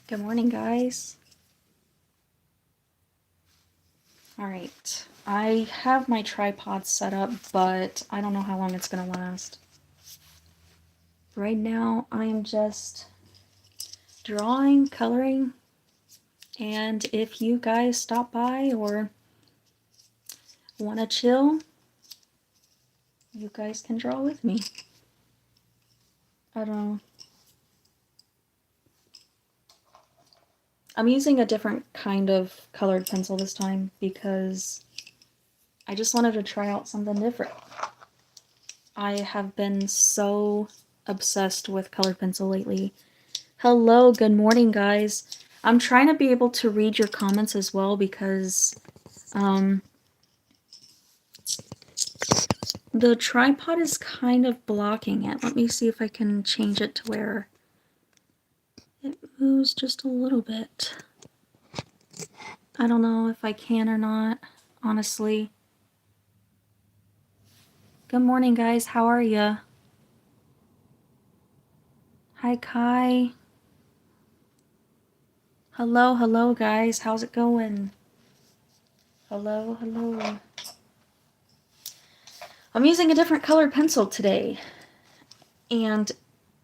Good morning, guys. Alright, I have my tripod set up, but I don't know how long it's gonna last. Right now, I am just drawing, coloring, and if you guys stop by or want to chill, you guys can draw with me. I don't know. I'm using a different kind of colored pencil this time because I just wanted to try out something different. I have been so obsessed with colored pencil lately. Hello, good morning, guys. I'm trying to be able to read your comments as well because the tripod is kind of blocking it. Let me see if I can change it to where it moves just a little bit. I don't know if I can or not, honestly. Good morning, guys. How are ya? Hi, Kai. Hello, guys. How's it going? Hello. I'm using a different colored pencil today, and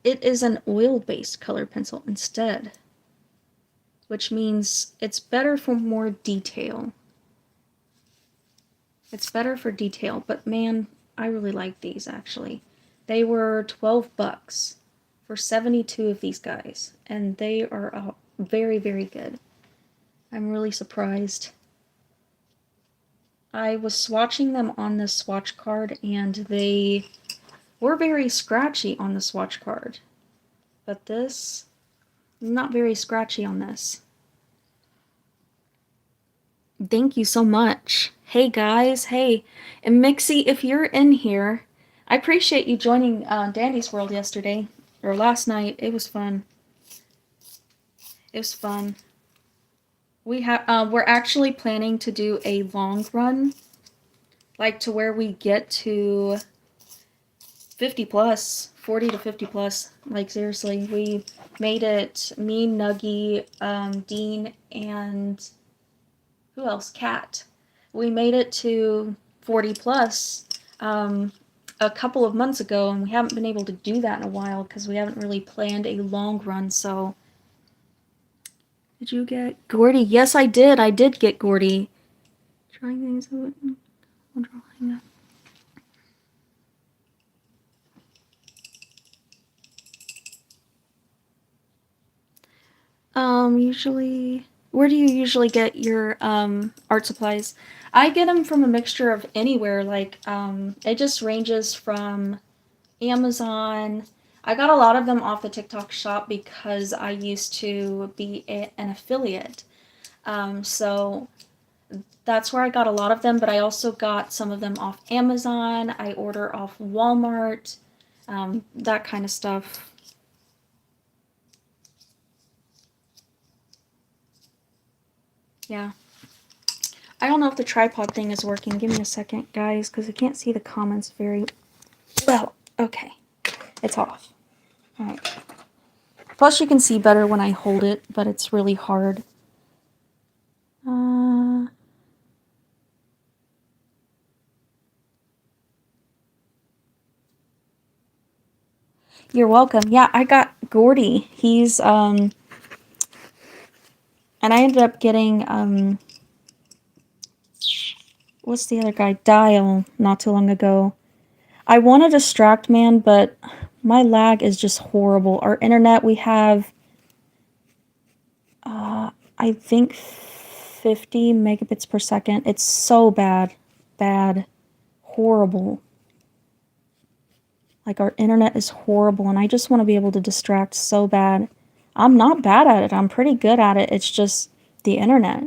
it is an oil-based colored pencil instead, which means it's better for more detail. It's better for detail, but man, I really like these actually. They were $12 for 72 of these guys, and they are very, very good. I'm really surprised. I was swatching them on this swatch card, and they were very scratchy on the swatch card. But this, not very scratchy on this. Thank you so much. Hey guys, hey. And Mixie, if you're in here, I appreciate you joining Dandy's World yesterday, or last night. It was fun. It was fun. We're actually planning to do a long run, like to where we get to 50 plus, 40 to 50 plus. Like seriously, we made it, me, Nuggy, Dean, and who else? Cat. We made it to 40 plus a couple of months ago, and we haven't been able to do that in a while because we haven't really planned a long run. So, did you get Gordy? Yes, I did. I did get Gordy. Trying things out. Drawing. Usually, where do you usually get your art supplies? I get them from a mixture of anywhere. Like, it just ranges from Amazon. I got a lot of them off the TikTok shop because I used to be an affiliate. So that's where I got a lot of them, but I also got some of them off Amazon. I order off Walmart, that kind of stuff. Yeah. I don't know if the tripod thing is working. Give me a second, guys, because I can't see the comments very well. Okay. It's off. Alright. Plus, you can see better when I hold it, but it's really hard. You're welcome. Yeah, I got Gordy. He's, and I ended up getting, what's the other guy? Dial, not too long ago. I want to distract man, but my lag is just horrible. Our internet, we have, I think 50 megabits per second. It's so bad. Bad. Horrible. Like, our internet is horrible, and I just want to be able to distract so bad. I'm not bad at it. I'm pretty good at it. It's just the internet.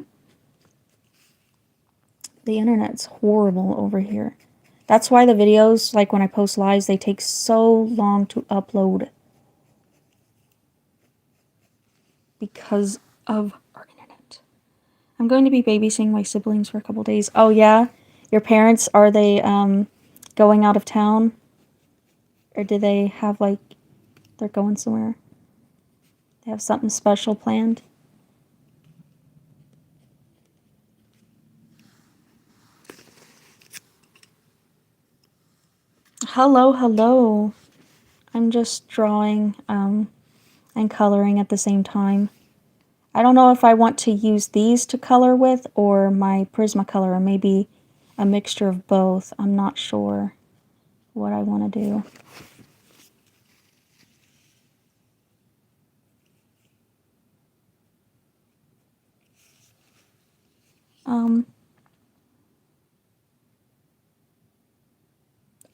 The internet's horrible over here. That's why the videos, like when I post lives, they take so long to upload. Because of our internet. I'm going to be babysitting my siblings for a couple days. Oh yeah? Your parents, are they going out of town? Or do they have like, they're going somewhere? They have something special planned. Hello, hello. I'm just drawing and coloring at the same time. I don't know if I want to use these to color with or my Prismacolor, or maybe a mixture of both. I'm not sure what I want to do.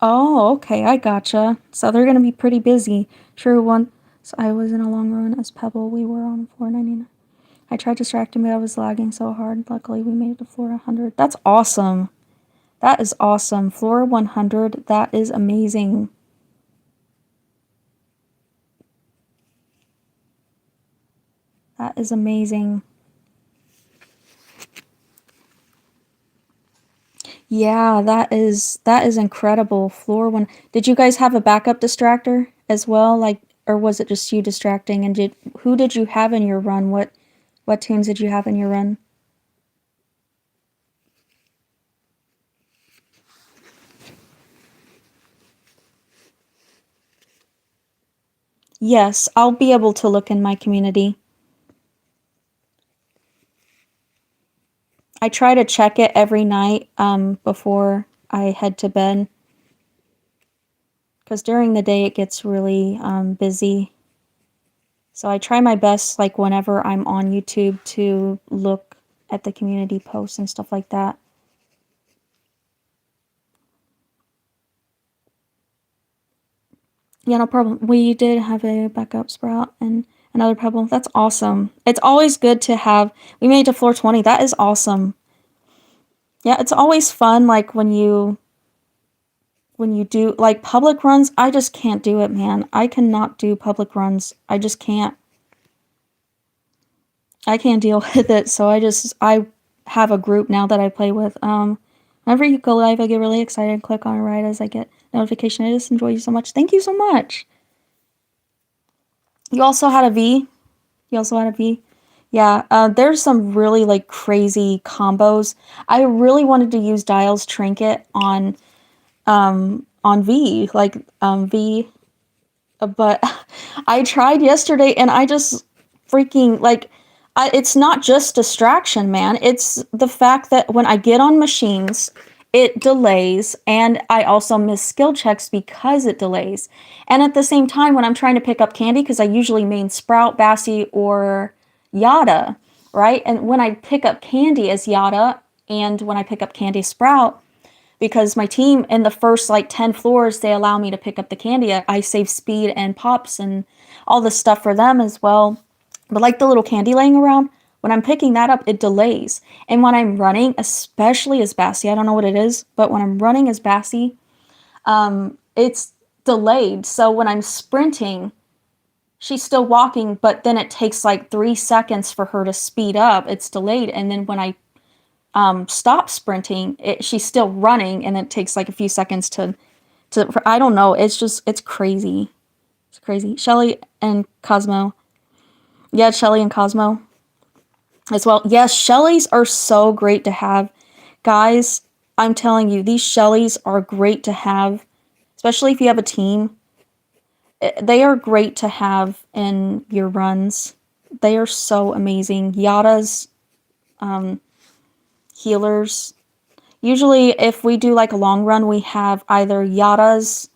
Oh, okay, I gotcha. So they're gonna be pretty busy. True, once I was in a long run as Pebble, we were on floor 99. I tried distracting me, I was lagging so hard. Luckily, we made it to floor 100. That's awesome. That is awesome. Floor 100, that is amazing. That is amazing. Yeah, that is incredible. Floor 1. Did you guys have a backup distractor as well? Like, or was it just you distracting? And who did you have in your run? What tunes did you have in your run? Yes, I'll be able to look in my community. I try to check it every night before I head to bed. Because during the day it gets really busy. So I try my best, like whenever I'm on YouTube, to look at the community posts and stuff like that. Yeah, no problem. We did have a backup sprout and another pebble. That's awesome. It's always good to have. We made it to floor 20. That is awesome. Yeah, it's always fun, like when you do like public runs. I just can't do it, man. I cannot do public runs. I just can't. I can't deal with it. So I have a group now that I play with. Whenever you go live, I get really excited and click on it right as I get notification. I just enjoy you so much. Thank you so much. You also had a V. You also had a V. Yeah, there's some really like crazy combos. I really wanted to use Dial's Trinket on V, like V, but I tried yesterday and I just freaking like it's not just distraction, man. It's the fact that when I get on machines, it delays, and I also miss skill checks because it delays. And at the same time, when I'm trying to pick up candy, because I usually main Sprout, Bassy, or Yada, right? And when I pick up candy as Yada, and when I pick up candy Sprout, because my team in the first like 10 floors, they allow me to pick up the candy. I save speed and pops and all this stuff for them as well. But like the little candy laying around, when I'm picking that up, it delays. And when I'm running, especially as Bassy, I don't know what it is, but when I'm running as Bassy, it's delayed. So when I'm sprinting, she's still walking, but then it takes like 3 seconds for her to speed up. It's delayed. And then when I stop sprinting, she's still running, and it takes like a few seconds to I don't know. It's crazy. It's crazy. Shelly and Cosmo. Yeah, Shelly and Cosmo as well. Yes, Shellys are so great to have. Guys, I'm telling you, these Shellys are great to have, especially if you have a team. They are great to have in your runs. They are so amazing. Yada's healers. Usually, if we do like a long run, we have either Yadas,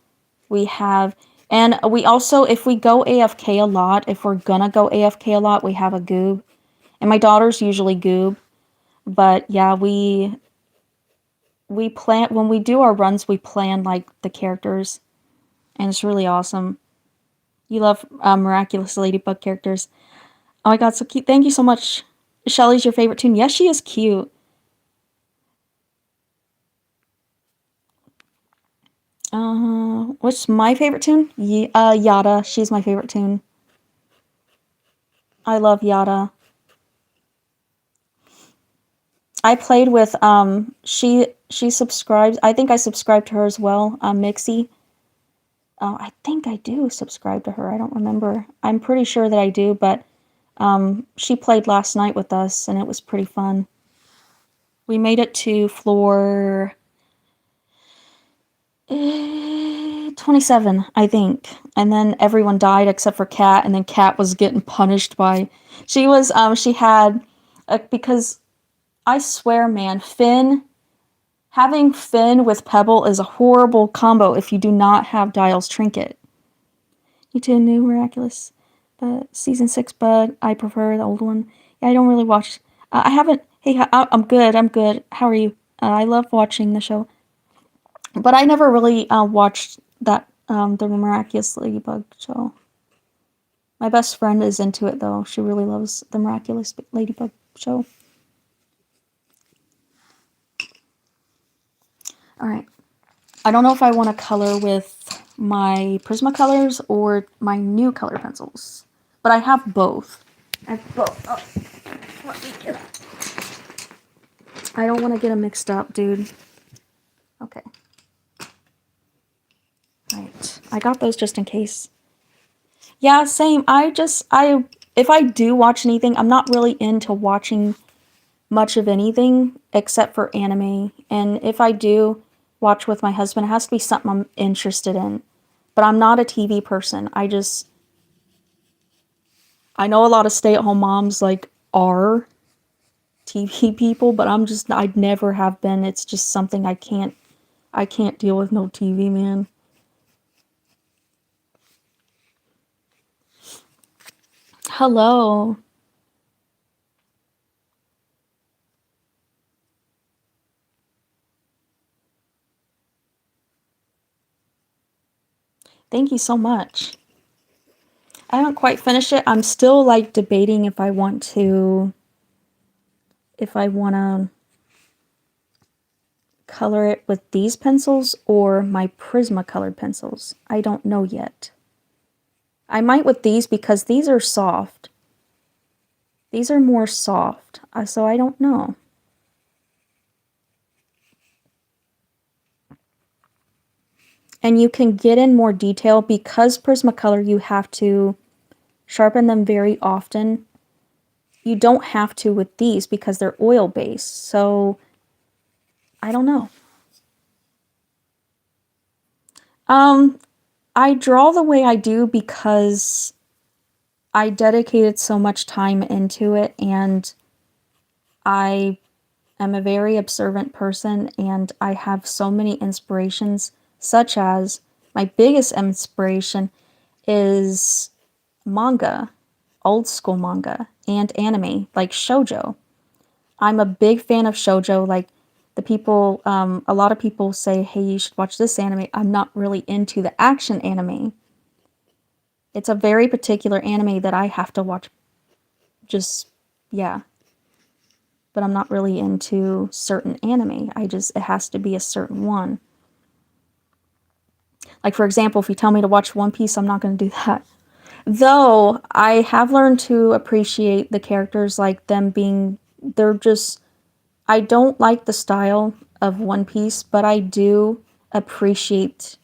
we have, and we also, if we go AFK a lot, if we're gonna go AFK a lot, we have a Goob. And my daughter's usually Goob. But yeah, we plan, when we do our runs, we plan like the characters, and it's really awesome. You love Miraculous Ladybug characters. Oh my god, so cute. Thank you so much. Shelly's your favorite tune. Yes, she is cute. What's my favorite tune? Yada. She's my favorite tune. I love Yada. I played with she subscribed. I think I subscribed to her as well. Mixie. I think I do subscribe to her. I don't remember. I'm pretty sure that I do, but she played last night with us, and it was pretty fun. We made it to floor 27, I think. And then everyone died except for Kat, and then Kat was getting punished by... she had... because, I swear, man, having Finn with Pebble is a horrible combo if you do not have Dial's Trinket. You two new Miraculous, but season 6, but I prefer the old one. Yeah, I don't really watch... I haven't... Hey, I'm good, I'm good. How are you? I love watching the show. But I never really watched that the Miraculous Ladybug show. My best friend is into it though. She really loves the Miraculous Ladybug show. All right. I don't know if I want to color with my Prismacolors or my NuColor pencils, but I have both. I have both. Oh, let me get it. I don't want to get them mixed up, dude. Okay. Right. I got those just in case. Yeah, same. If I do watch anything, I'm not really into watching much of anything except for anime. And if I do watch with my husband, it has to be something I'm interested in. But I'm not a TV person. I know a lot of stay-at-home moms like are TV people, but I'd never have been. It's just something I can't deal with no TV, man. Hello. Thank you so much. I haven't quite finished it. I'm still like debating if I want to color it with these pencils or my Prismacolor pencils. I don't know yet. I might with these because these are soft. These are more soft, so I don't know. And you can get in more detail because Prismacolor you have to sharpen them very often. You don't have to with these because they're oil based, so I don't know. I draw the way I do because I dedicated so much time into it, and I am a very observant person, and I have so many inspirations, such as my biggest inspiration is manga, old school manga, and anime, like shoujo. I'm a big fan of shoujo, like a lot of people say, hey, you should watch this anime. I'm not really into the action anime. It's a very particular anime that I have to watch. Just, yeah. But I'm not really into certain anime. It has to be a certain one. Like, for example, if you tell me to watch One Piece, I'm not going to do that. Though, I have learned to appreciate the characters, like them being, I don't like the style of One Piece, but I do appreciate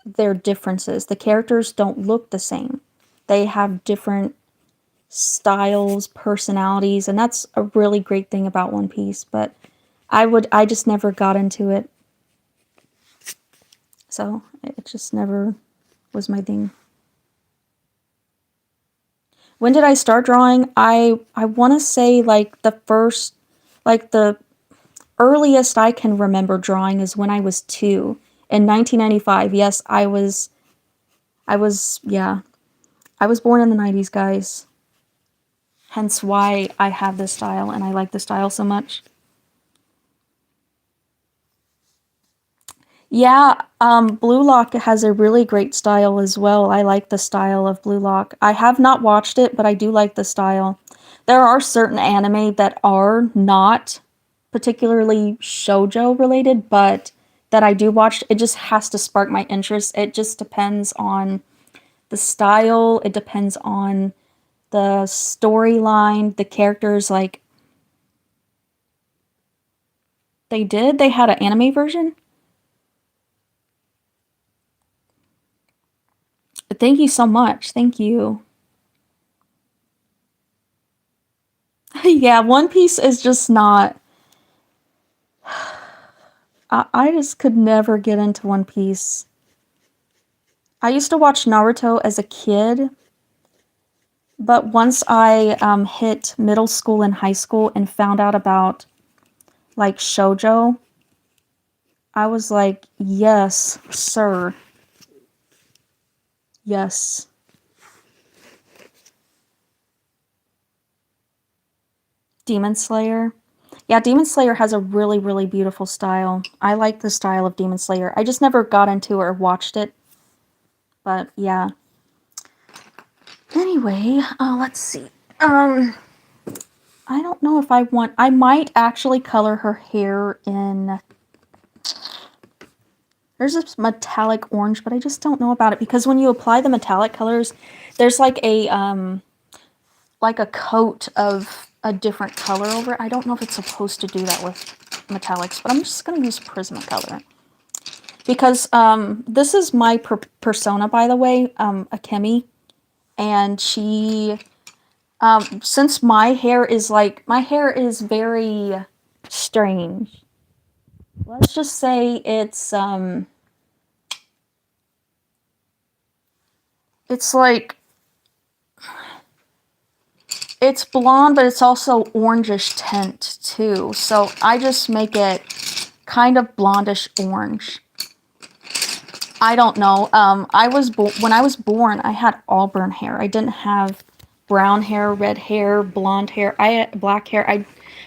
their differences. The characters don't look the same. They have different styles, personalities, and that's a really great thing about One Piece, but I just never got into it. So, it just never was my thing. When did I start drawing? I want to say like the earliest I can remember drawing is when I was 2 in 1995. Yes, yeah. I was born in the 90s, guys. Hence why I have this style and I like the style so much. Yeah, Blue Lock has a really great style as well. I like the style of Blue Lock. I have not watched it, but I do like the style. There are certain anime that are not particularly shoujo related, but that I do watch. It just has to spark my interest. It just depends on the style. It depends on the storyline, the characters. Like, they had an anime version? Thank you so much. Thank you. Yeah, One Piece is just not. I just could never get into One Piece. I used to watch Naruto as a kid, but once I hit middle school and high school and found out about like shoujo, I was like, yes, sir. Yes. Demon Slayer. Yeah, Demon Slayer has a really, really beautiful style. I like the style of Demon Slayer. I just never got into or watched it. But yeah. Anyway, let's see. I don't know if I might actually color her hair in. There's this metallic orange, but I just don't know about it because when you apply the metallic colors, there's like a coat of a different color over it. I don't know if it's supposed to do that with metallics, but I'm just going to use Prismacolor. Because this is my persona, by the way, Akemi. And she, since my hair is very strange. Let's just say it's like, it's blonde, but it's also orangish tint too. So I just make it kind of blondish orange. I don't know. When I was born, I had auburn hair. I didn't have brown hair, red hair, blonde hair. I had black hair.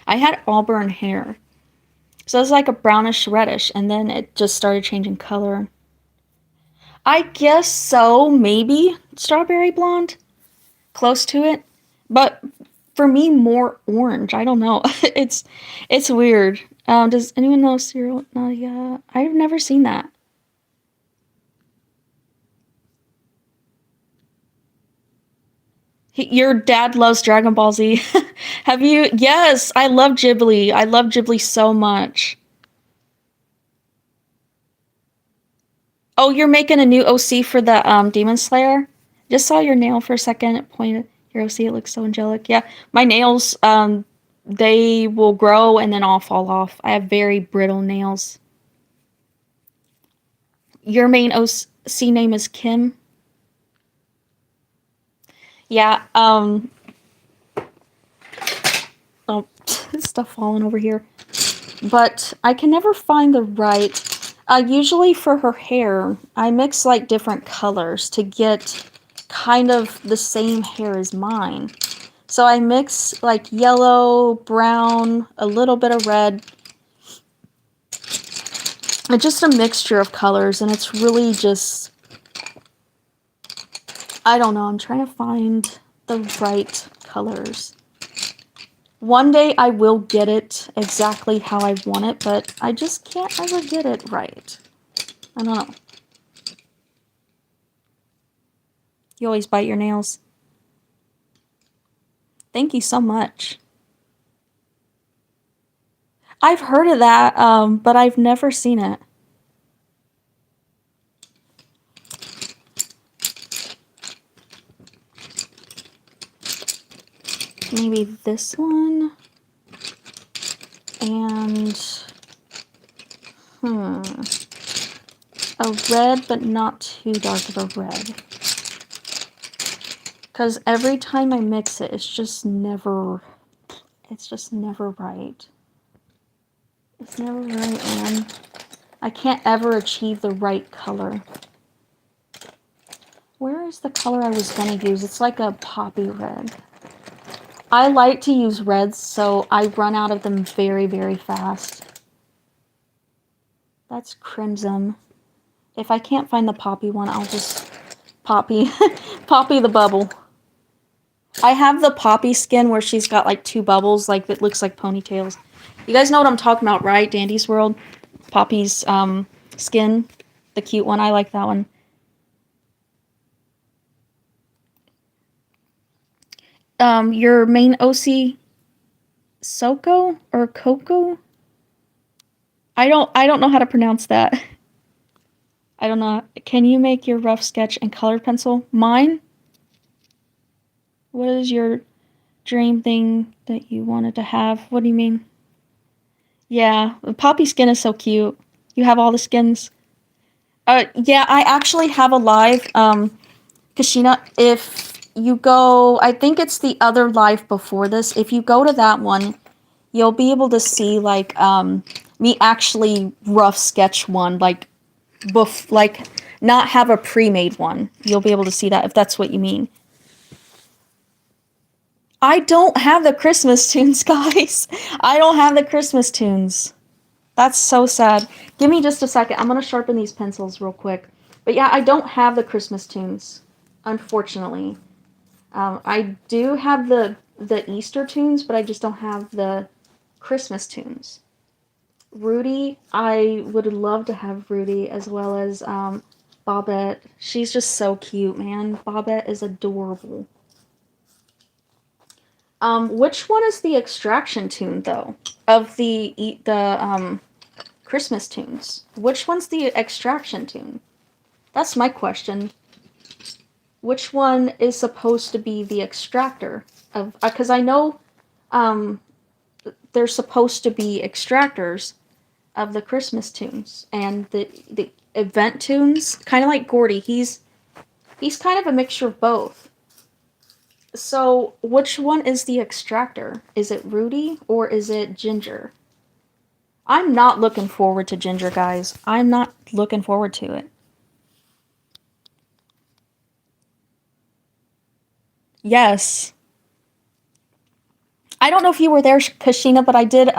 I had auburn hair. So it was like a brownish reddish, and then it just started changing color. I guess so, maybe strawberry blonde, close to it. But for me, more orange. I don't know. It's weird. Does anyone know Cyril Nadia? I've never seen that. Your dad loves Dragon Ball Z. Have you? Yes, I love Ghibli. I love Ghibli so much. Oh, you're making a new OC for the Demon Slayer? Just saw your nail for a second. It pointed your OC. It looks so angelic. Yeah, my nails they will grow and then all fall off. I have very brittle nails. Your main OC name is Kim. Yeah. Oh, stuff falling over here. But I can never find the right. Usually for her hair, I mix like different colors to get kind of the same hair as mine. So I mix like yellow, brown, a little bit of red, and just a mixture of colors, and it's really just, I don't know, I'm trying to find the right colors. One day I will get it exactly how I want it, but I just can't ever get it right. I don't know. You always bite your nails. Thank you so much. I've heard of that, but I've never seen it. Maybe this one. And, a red, but not too dark of a red. Because every time I mix it, it's just never right. It's never right, man. I can't ever achieve the right color. Where is the color I was gonna use? It's like a poppy red. I like to use reds, so I run out of them very, very fast. That's crimson. If I can't find the poppy one, I'll just poppy poppy the bubble. I have the poppy skin where she's got like two bubbles, like that looks like ponytails. You guys know what I'm talking about, right? Dandy's World. Poppy's skin. The cute one. I like that one. Your main OC Soko or Coco? I don't know how to pronounce that. I don't know. Can you make your rough sketch and colored pencil? Mine? What is your dream thing that you wanted to have? What do you mean? Yeah, Poppy skin is so cute. You have all the skins. Yeah, I actually have a live, Kashina, if you go, I think it's the other live before this, if you go to that one, you'll be able to see, like, me actually rough sketch one, like, like, not have a pre-made one. You'll be able to see that if that's what you mean. I don't have the Christmas tunes, guys. I don't have the Christmas tunes. That's so sad. Give me just a second. I'm gonna sharpen these pencils real quick. But yeah, I don't have the Christmas tunes, unfortunately. I do have the Easter tunes, but I just don't have the Christmas tunes. Rudy, I would love to have Rudy as well as Bobette. She's just so cute, man. Bobette is adorable. Which one is the extraction tune though? Of the Christmas tunes. Which one's the extraction tune? That's my question. Which one is supposed to be the extractor of? Because I know, um, there's supposed to be extractors of the Christmas tunes and the event tunes. Kind of like Gordy. He's kind of a mixture of both. So which one is the extractor? Is it Rudy or is it Ginger? I'm not looking forward to Ginger, guys. I'm not looking forward to it. Yes. I don't know if you were there, Kashina, but I did.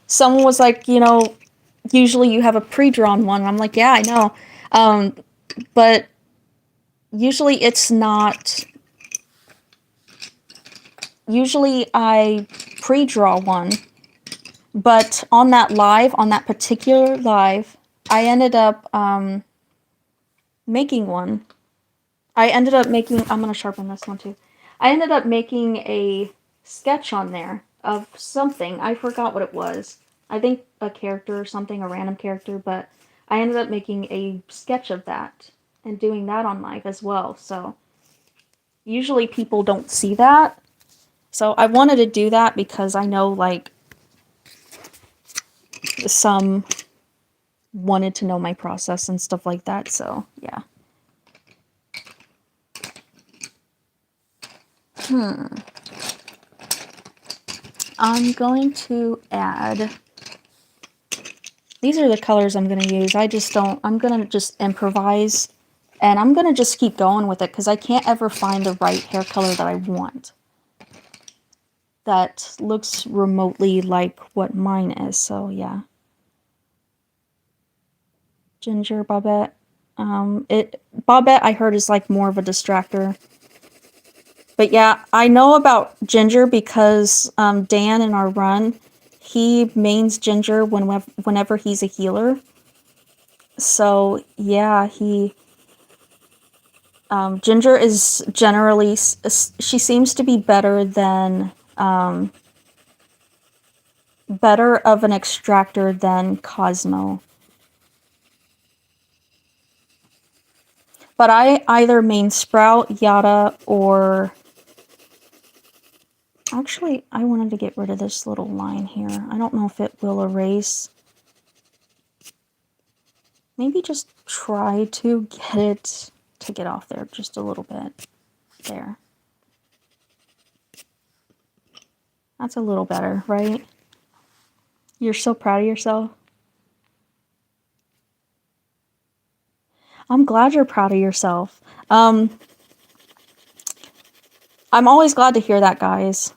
Someone was like, usually you have a pre-drawn one. I'm like, yeah, I know. Um, but usually it's not. Usually I pre-draw one, but on that particular live, I ended up making one. I ended up making. I'm gonna sharpen this one too. I ended up making a sketch on there of something. I forgot what it was. I think a character or something, a random character, but I ended up making a sketch of that and doing that on live as well. So usually people don't see that. So I wanted to do that because I know like some wanted to know my process and stuff like that. So yeah. I'm going to add. These are the colors I'm going to use. I'm going to just improvise and I'm going to just keep going with it because I can't ever find the right hair color that I want. That looks remotely like what mine is, so yeah. Ginger, Bobette. Bobette I heard is like more of a distractor. But yeah, I know about Ginger because Dan in our run, he mains Ginger whenever he's a healer. So yeah, Ginger is generally, she seems to be better than, better of an extractor than Cosmo. But I either main Sprout, Yada, or... Actually, I wanted to get rid of this little line here. I don't know if it will erase. Maybe just try to get it to get off there just a little bit. There. That's a little better, right? You're so proud of yourself. I'm glad you're proud of yourself. I'm always glad to hear that, guys.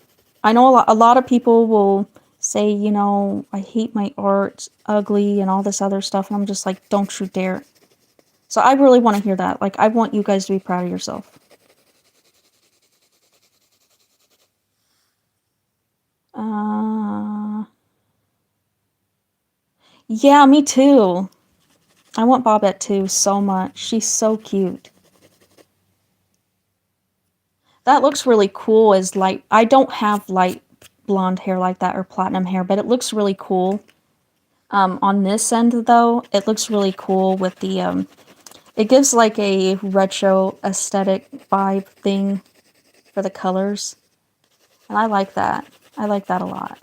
I know a lot of people will say, I hate my art, ugly, and all this other stuff, and I'm just like, don't you dare. So I really want to hear that. Like, I want you guys to be proud of yourself. Yeah, me too. I want Bobette too so much. She's so cute. That looks really cool as light. I don't have light blonde hair like that or platinum hair, but it looks really cool. On this end, though, it looks really cool with the, it gives like a retro aesthetic vibe thing for the colors. And I like that. I like that a lot.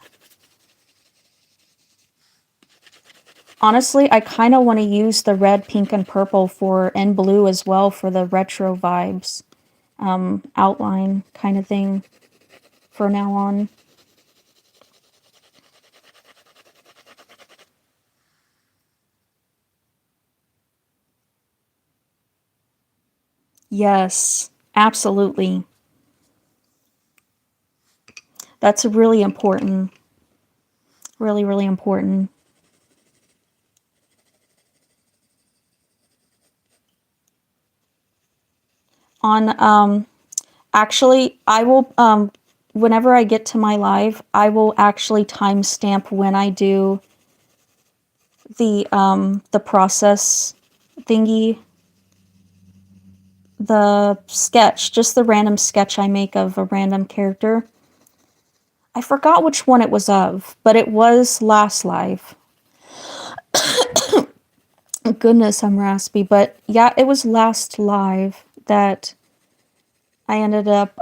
Honestly, I kind of want to use the red, pink, and purple and blue as well for the retro vibes outline kind of thing for now on. Yes, absolutely. That's really important. Really, really important. Actually, I will, whenever I get to my live, I will actually timestamp when I do the process thingy, the sketch, just the random sketch I make of a random character. I forgot which one it was of, but it was last live. Goodness, I'm raspy, but yeah, it was last live that I ended up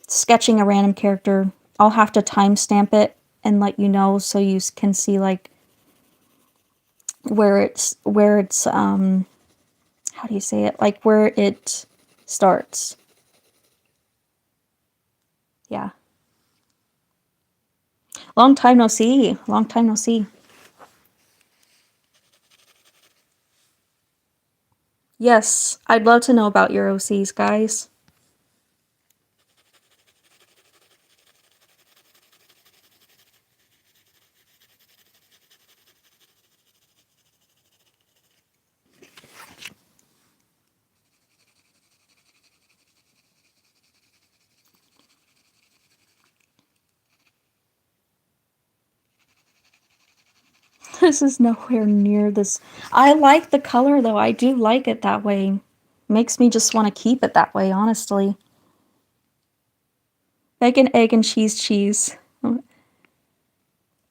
sketching a random character. I'll have to timestamp it and let you know so you can see like where it's how do you say it? Like where it starts. Yeah. Long time no see. Long time no see. Yes, I'd love to know about your OCs, guys. This is nowhere near this. I like the color though. I do like it that way. Makes me just want to keep it that way, honestly. Bacon, egg, and cheese.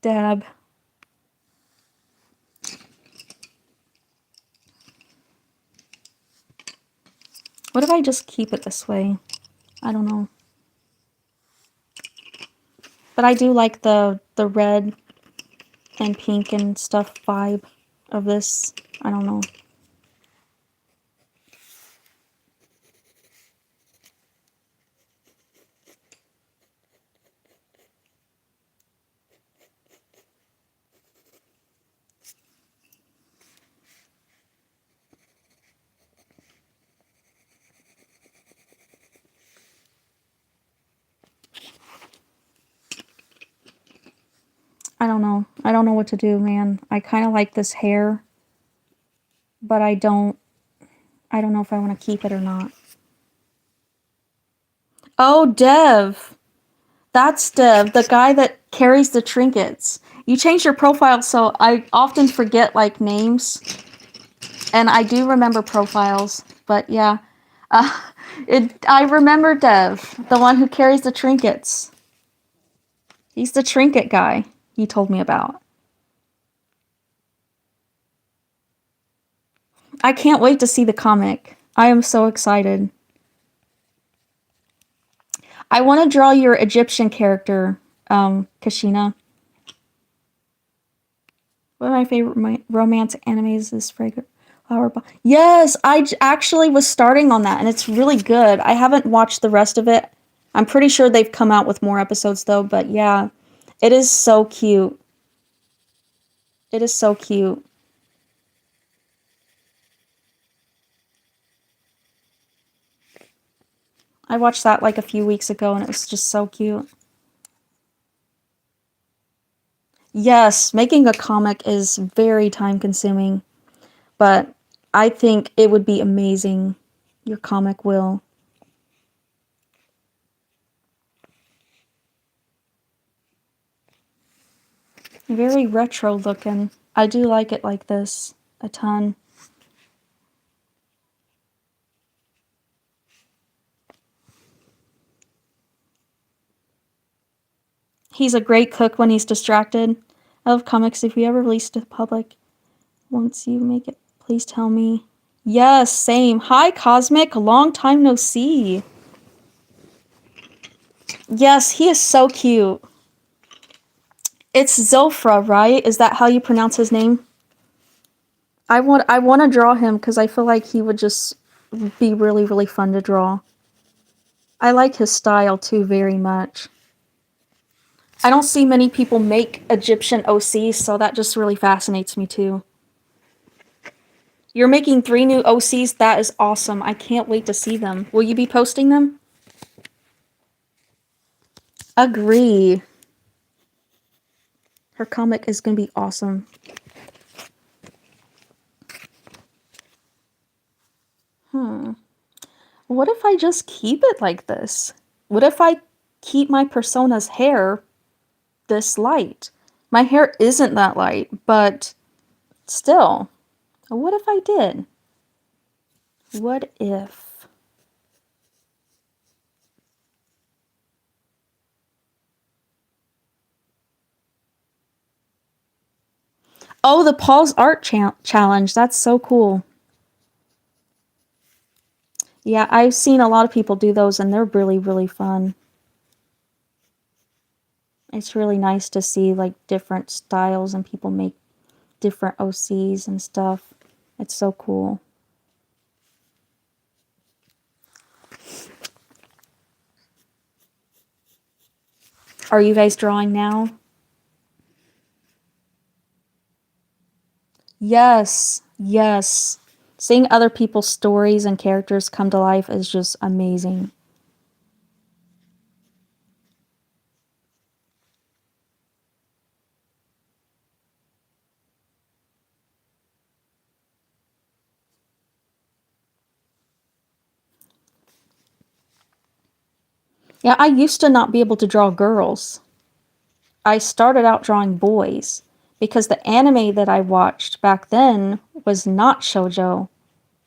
Dab. What if I just keep it this way? I don't know. But I do like the red and pink and stuff vibe of this. I don't know. I don't know. I don't know what to do, man. I kind of like this hair, but I don't know if I want to keep it or not. Oh, Dev. That's Dev, the guy that carries the trinkets. You changed your profile, so I often forget like names, and I do remember profiles. But yeah, uh, I remember Dev, the one who carries the trinkets. He's the trinket guy he told me about. I can't wait to see the comic. I am so excited. I want to draw your Egyptian character, Kashina. One of my favorite romance animes is Fragrant Flower Bomb. Yes, actually was starting on that, and it's really good. I haven't watched the rest of it. I'm pretty sure they've come out with more episodes, though, but yeah, it is so cute. It is so cute. I watched that like a few weeks ago, and it was just so cute. Yes, making a comic is very time consuming, but I think it would be amazing. Your comic will. Very retro looking. I do like it like this a ton. He's a great cook when he's distracted. I love comics. If you ever release to the public, once you make it, please tell me. Yes, same. Hi, Cosmic. Long time no see. Yes, he is so cute. It's Zofra, right? Is that how you pronounce his name? I want to draw him because I feel like he would just be really, really fun to draw. I like his style too very much. I don't see many people make Egyptian OCs, so that just really fascinates me too. You're making 3 new OCs? That is awesome. I can't wait to see them. Will you be posting them? Agree. Her comic is going to be awesome. What if I just keep it like this? What if I keep my persona's hair this light? My hair isn't that light, but still. What if I did? What if? Oh, the Paul's Art Challenge. That's so cool. Yeah, I've seen a lot of people do those, and they're really, really fun. It's really nice to see, like, different styles and people make different OCs and stuff. It's so cool. Are you guys drawing now? Yes, yes. Seeing other people's stories and characters come to life is just amazing. Yeah, I used to not be able to draw girls. I started out drawing boys because the anime that I watched back then was not shoujo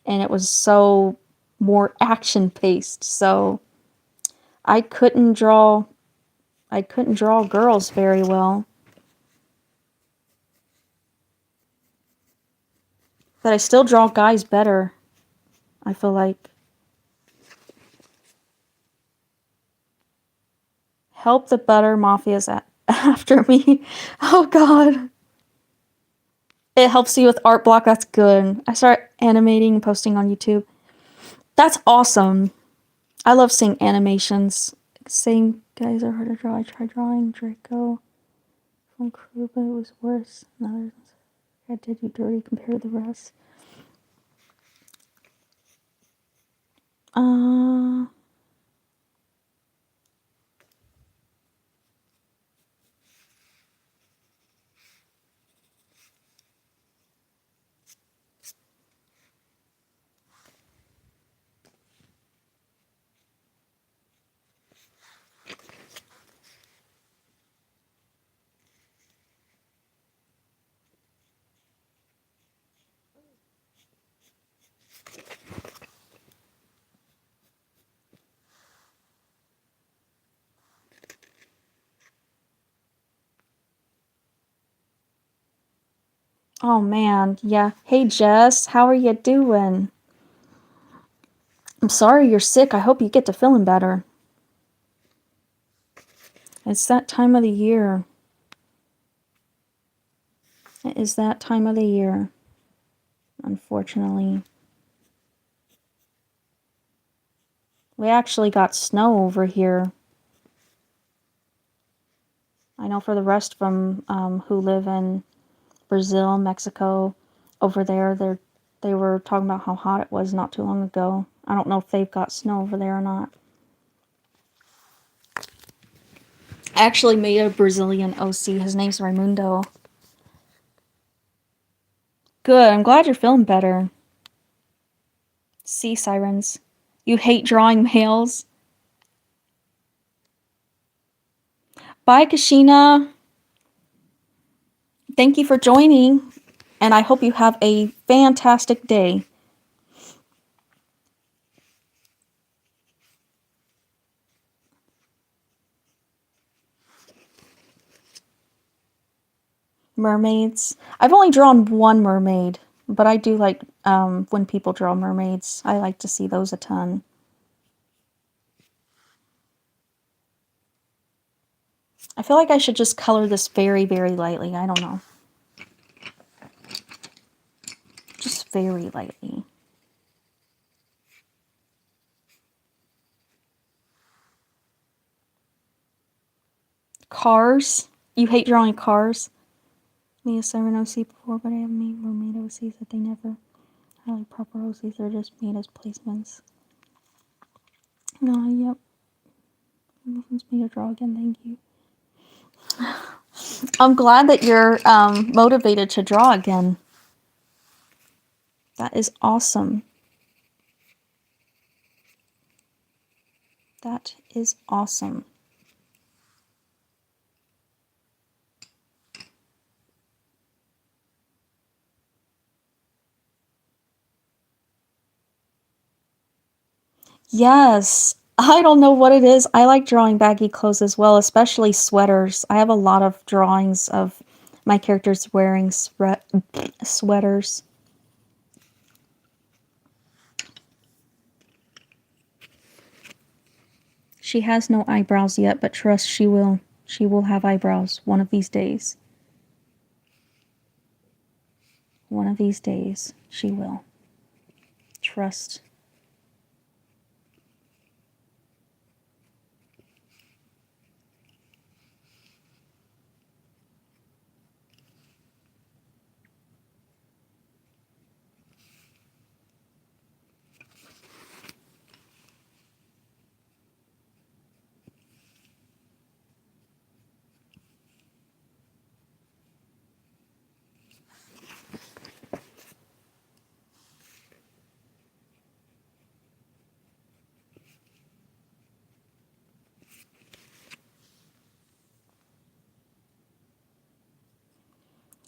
and it was so more action paced. So I couldn't draw girls very well. But I still draw guys better, I feel like. Help the butter mafias after me. Oh god. It helps you with art block. That's good. I start animating and posting on YouTube. That's awesome. I love seeing animations. Saying guys are hard to draw. I tried drawing Draco from Crew, but it was worse than others. I did you dirty compared to the rest. Uh, oh man, yeah. Hey Jess, how are you doing? I'm sorry you're sick. I hope you get to feeling better. It's that time of the year. It is that time of the year, unfortunately. We actually got snow over here. I know for the rest of them who live in Brazil, Mexico, over there, they were talking about how hot it was not too long ago. I don't know if they've got snow over there or not. I actually made a Brazilian OC. His name's Raimundo. Good. I'm glad you're feeling better. Sea sirens. You hate drawing males? Bye, Kashina. Thank you for joining, and I hope you have a fantastic day. mermaids. I've only drawn one mermaid, but I do like when people draw mermaids. I like to see those a ton. I feel like I should just color this very, very lightly. I don't know. Just very lightly. Cars. You hate drawing cars? Made a Siren OC before, but I haven't made mermaid OCs that they never. I like proper OCs. They're just made as placements. No, yep. Nothing's me to draw again, thank you. I'm glad that you're motivated to draw again. That is awesome. That is awesome. Yes. I don't know what it is. I like drawing baggy clothes as well, especially sweaters. I have a lot of drawings of my characters wearing sweaters. She has no eyebrows yet, but trust she will. She will have eyebrows one of these days. One of these days, she will. Trust.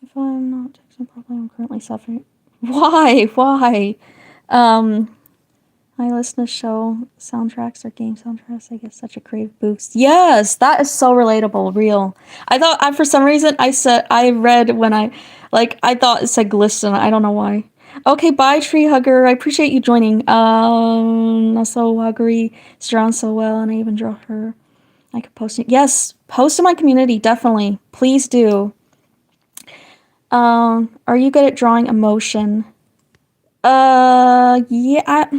If I'm not texting properly, I'm currently suffering. Why? Why? I listen to show soundtracks or game soundtracks. I get such a creative boost. Yes, that is so relatable. Real. I thought for some reason I read when I thought it said glisten. I don't know why. Okay, bye, Tree Hugger. I appreciate you joining. Also, Huggery is drawn so well, and I even draw her. I could post it. Yes, post in my community, definitely. Please do. Are you good at drawing emotion? Yeah,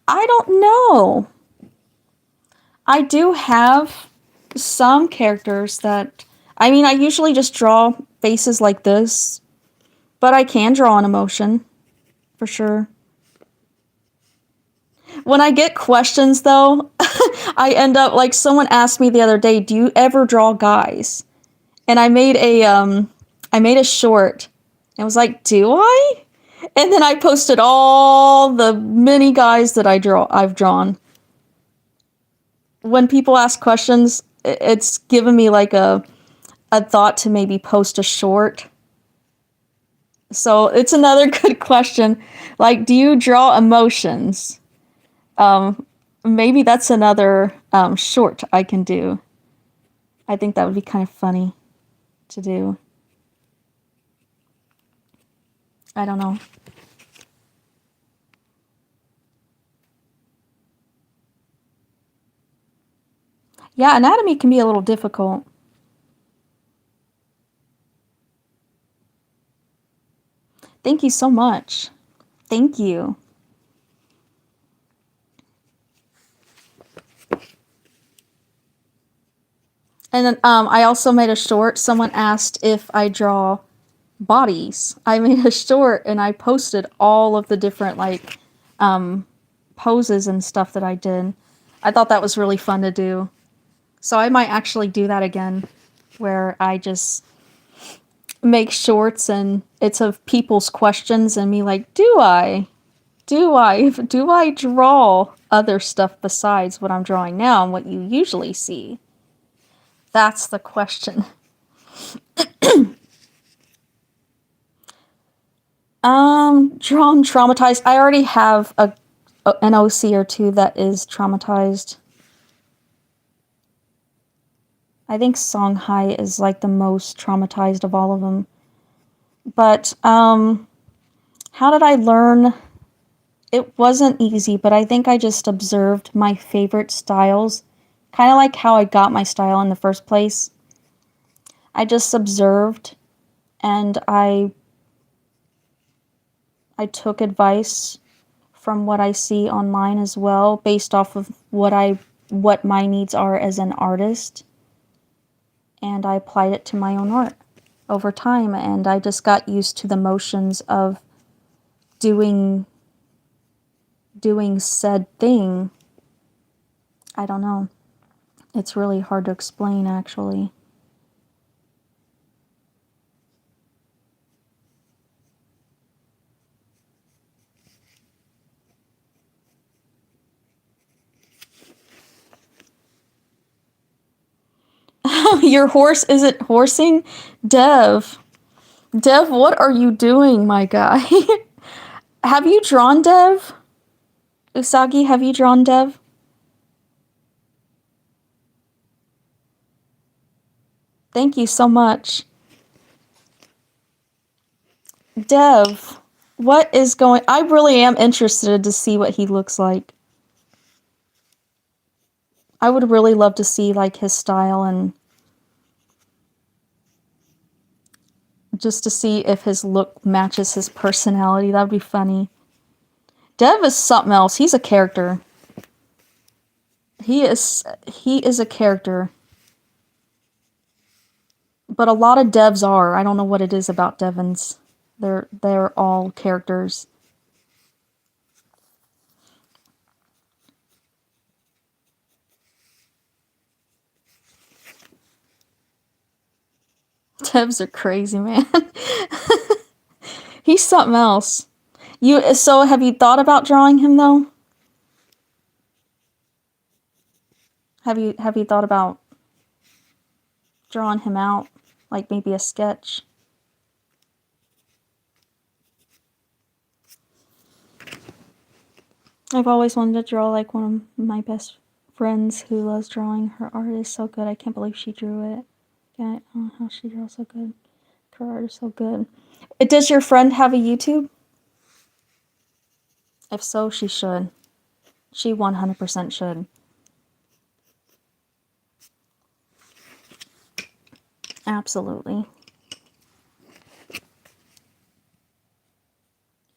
I don't know. I do have some characters that, I mean, I usually just draw faces like this, but I can draw an emotion, for sure. When I get questions, though, I end up, like, someone asked me the other day, do you ever draw guys? And I made a short, and was like, do I? And then I posted all the many guys that I've drawn. When people ask questions, it's given me like a thought to maybe post a short. So it's another good question. Like, do you draw emotions? Maybe that's another short I can do. I think that would be kind of funny to do. I don't know. Yeah, anatomy can be a little difficult. Thank you so much. Thank you. And then I also made a short. Someone asked if I draw bodies. I made a short and I posted all of the different like poses and stuff that I did. I thought that was really fun to do. So I might actually do that again, where I just make shorts and it's of people's questions and me like, do I draw other stuff besides what I'm drawing now and what you usually see? That's the question. Drawn traumatized. I already have an OC or two that is traumatized. I think Songhai is like the most traumatized of all of them. But how did I learn? It wasn't easy, but I think I just observed my favorite styles. Kind of like how I got my style in the first place. I just observed and I took advice from what I see online as well, based off of what my needs are as an artist, and I applied it to my own art over time, and I just got used to the motions of doing said thing. I don't know. It's really hard to explain, actually. Your horse isn't horsing? Dev. Dev, what are you doing, my guy? Have you drawn Dev? Usagi, have you drawn Dev? Thank you so much. Dev, what is going... I really am interested to see what he looks like. I would really love to see, like, his style and just to see if his look matches his personality. That would be funny. Dev is something else. He's a character. He is a character. But a lot of devs are. I don't know what it is about Devons. They're all characters. Devs are crazy, man. He's something else. So have you thought about drawing him though? Have you thought about drawing him out, like maybe a sketch? I've always wanted to draw like one of my best friends who loves drawing. Her art is so good. I can't believe she drew it. I don't know how she draws so good. Her art is so good. Does your friend have a YouTube? If so, she should. She 100% should. Absolutely.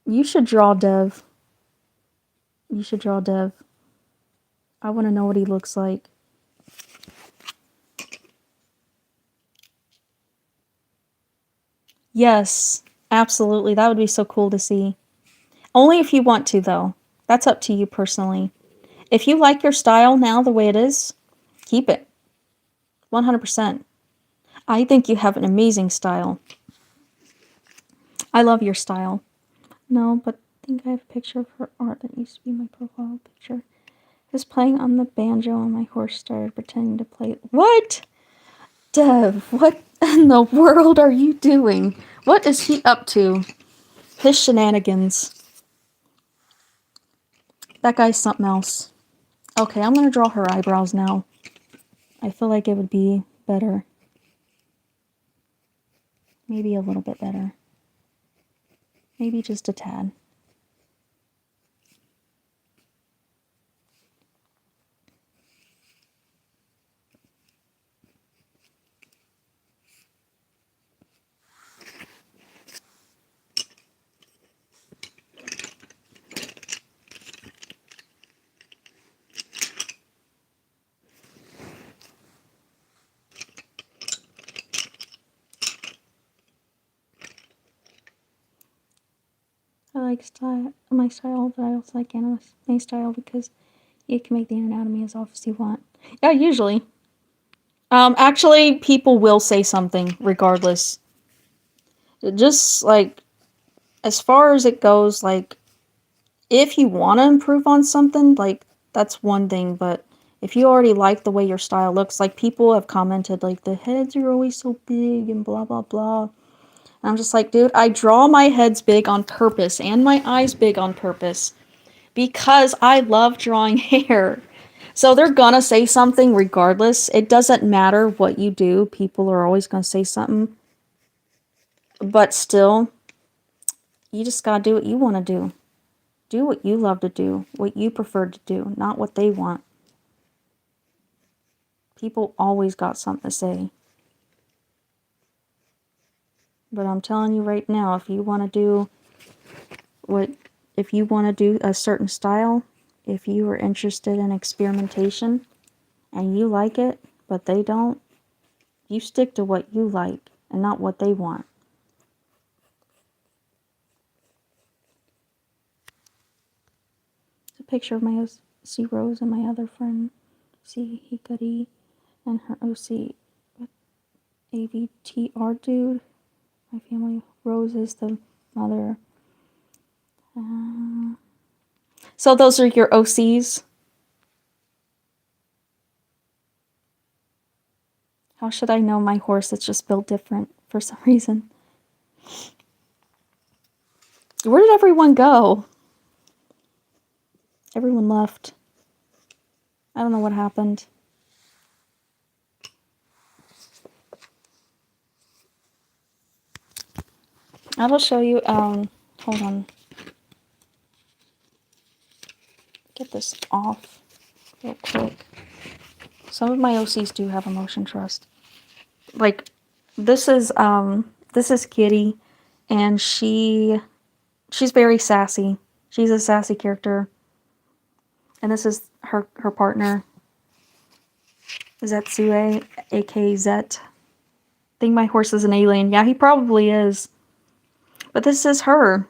You should draw Dev. You should draw Dev. I want to know what he looks like. Yes, absolutely. That would be so cool to see. Only if you want to, though. That's up to you personally. If you like your style now the way it is, keep it. 100%. I think you have an amazing style. I love your style. No, but I think I have a picture of her art that used to be my profile picture. I was playing on the banjo and my horse started pretending to play. What? Dev, what in the world are you doing? What is he up to? His shenanigans. That guy's something else. Okay, I'm gonna draw her eyebrows now. I feel like it would be better. Maybe a little bit better. Maybe just a tad. I like my style, but I also like anime style because you can make the anatomy as off as you want. Yeah, usually. Actually, people will say something regardless. Just like, as far as it goes, like, if you want to improve on something, like, that's one thing, but if you already like the way your style looks, like, people have commented, like, the heads are always so big and blah, blah, blah. And I'm just like, dude, I draw my heads big on purpose and my eyes big on purpose because I love drawing hair. So they're gonna say something regardless. It doesn't matter what you do. People are always gonna say something. But still, you just gotta do what you want to do. Do what you love to do, what you prefer to do, not what they want. People always got something to say. But I'm telling you right now, if you want to do if you want to do a certain style, if you are interested in experimentation and you like it, but they don't, you stick to what you like and not what they want. It's a picture of my OC Rose and my other friend, C Hikari, and her OC AVTR dude. My family, Rose is the mother. So those are your OCs? How should I know my horse is just built different for some reason? Where did everyone go? Everyone left. I don't know what happened. I will show you, hold on. Get this off real quick. Some of my OCs do have emotion trust. Like, this is Kitty, and she's very sassy. She's a sassy character. And this is her partner, Zetsue, aka Zet. I think my horse is an alien. Yeah, he probably is. But this is her.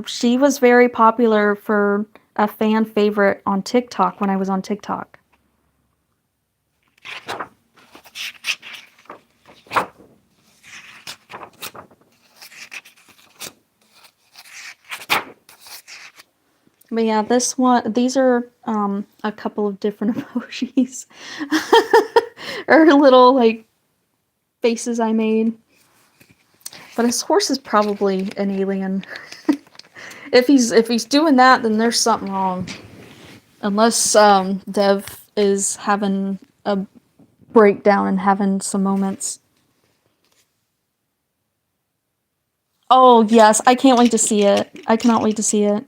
She was very popular for a fan favorite on TikTok when I was on TikTok. But yeah, these are a couple of different emojis. Or little, like, faces I made. But his horse is probably an alien. If he's doing that, then there's something wrong. Unless Dev is having a breakdown and having some moments. Oh yes, I can't wait to see it. I cannot wait to see it.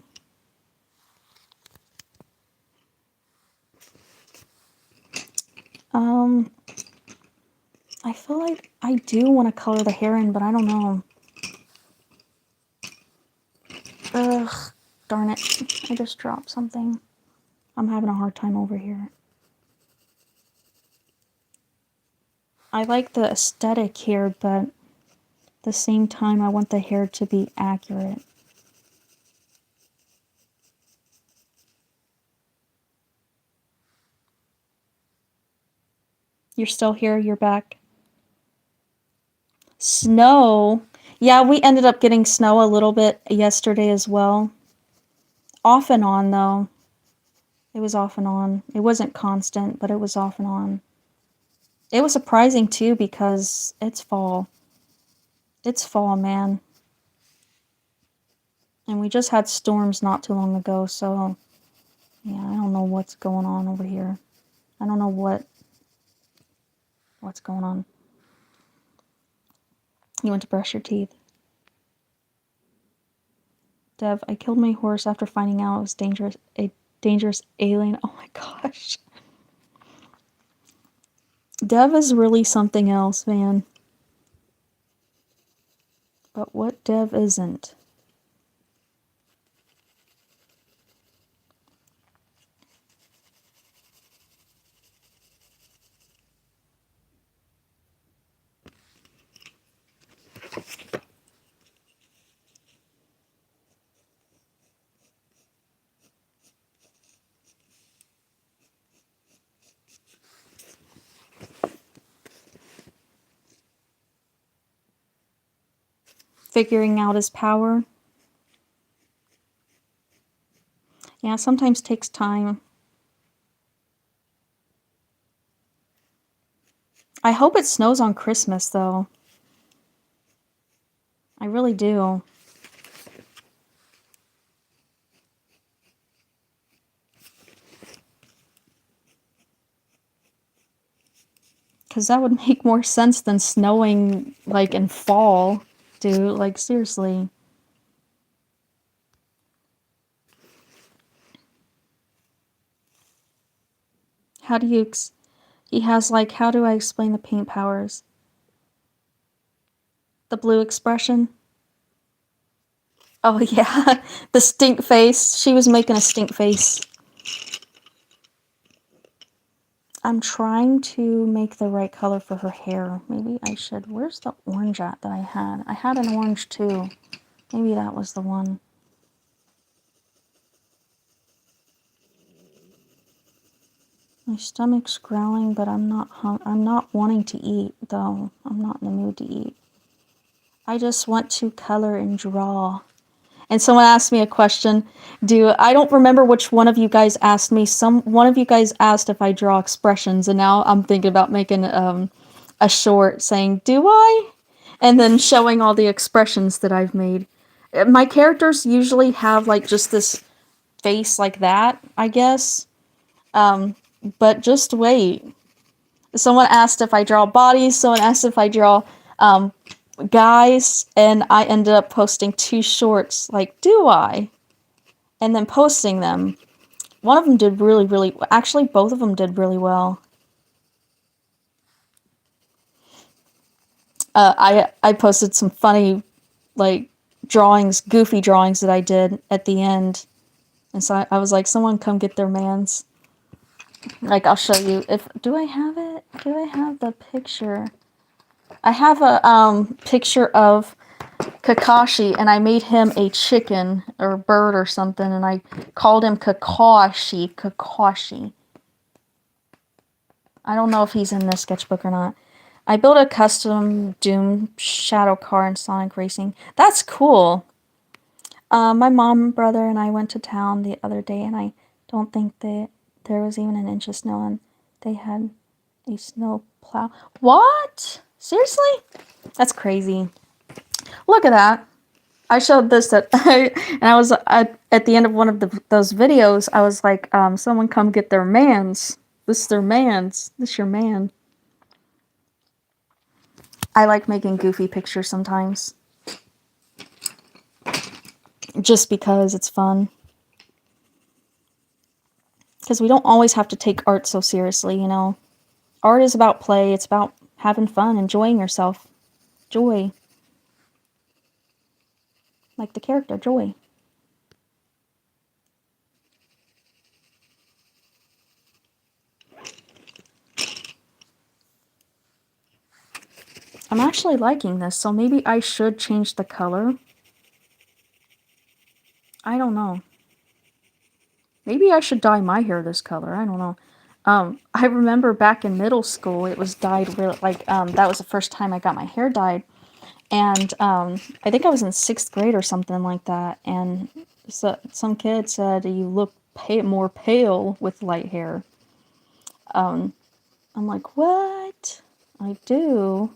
I feel like I do want to color the hair in, but I don't know. Ugh, darn it. I just dropped something. I'm having a hard time over here. I like the aesthetic here, but at the same time, I want the hair to be accurate. You're still here? You're back? Snow? Yeah, we ended up getting snow a little bit yesterday as well. Off and on, though. It was off and on. It wasn't constant, but it was off and on. It was surprising, too, because it's fall. It's fall, man. And we just had storms not too long ago, so yeah, I don't know what's going on over here. I don't know what's going on. You went to brush your teeth. Dev, I killed my horse after finding out it was a dangerous alien. Oh my gosh. Dev is really something else, man. But what Dev isn't? Figuring out his power. Yeah, sometimes takes time. I hope it snows on Christmas, though. I really do. Because that would make more sense than snowing, like, in fall, dude. Like, seriously. How do you... He has, like, how do I explain the paint powers? The blue expression? Oh, yeah. The stink face. She was making a stink face. I'm trying to make the right color for her hair. Maybe I should... Where's the orange at that I had? I had an orange, too. Maybe that was the one. My stomach's growling, but I'm not wanting to eat, though. I'm not in the mood to eat. I just want to color and draw. And someone asked me a question. I don't remember which one of you guys asked me. One of you guys asked if I draw expressions, and now I'm thinking about making a short saying, "Do I?" And then showing all the expressions that I've made. My characters usually have like just this face like that, I guess. But just wait. Someone asked if I draw bodies. Someone asked if I draw guys, and I ended up posting 2 shorts, like, do I? And then posting them. One of them did really, actually both of them did really well. I posted some funny, like, drawings, goofy drawings that I did at the end. And so I was like, someone come get their mans. Like, I'll show you. Do I have it? Do I have the picture? I have a picture of Kakashi, and I made him a chicken or a bird or something, and I called him Kakashi. Kakashi. I don't know if he's in this sketchbook or not. I built a custom Doom Shadow car in Sonic Racing. That's cool. My mom, brother, and I went to town the other day, and I don't think that there was even an inch of snow, and they had a snow plow. What? Seriously? That's crazy. Look at that. I showed this and I was at the end of one of those videos. I was like, someone come get their mans. This is their mans. This is your man. I like making goofy pictures sometimes. Just because it's fun. Because we don't always have to take art so seriously, you know. Art is about play. It's about having fun, enjoying yourself. Joy. Like the character, Joy. I'm actually liking this, so maybe I should change the color. I don't know. Maybe I should dye my hair this color. I don't know. I remember back in middle school, it was dyed really, like, that was the first time I got my hair dyed. And I think I was in 6th grade or something like that. And so, some kid said, you look more pale with light hair. I'm like, what? I do.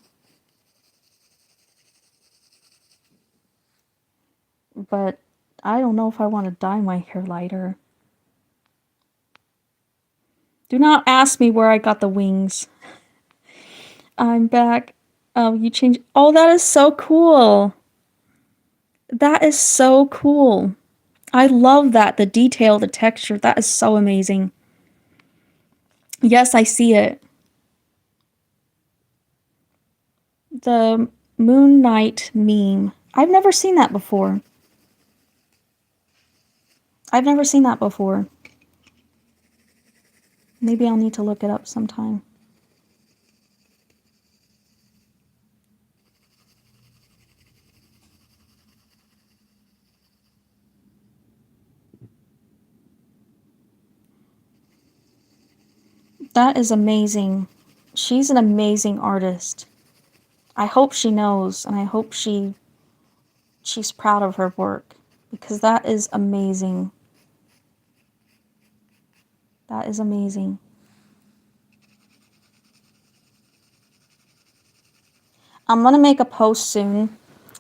But I don't know if I want to dye my hair lighter. Do not ask me where I got the wings. I'm back. Oh, you changed. Oh, that is so cool. That is so cool. I love that. The detail, the texture. That is so amazing. Yes, I see it. The Moon Knight meme. I've never seen that before. I've never seen that before. Maybe I'll need to look it up sometime. That is amazing. She's an amazing artist. I hope she knows, and I hope she's proud of her work, because that is amazing. That is amazing. I'm going to make a post soon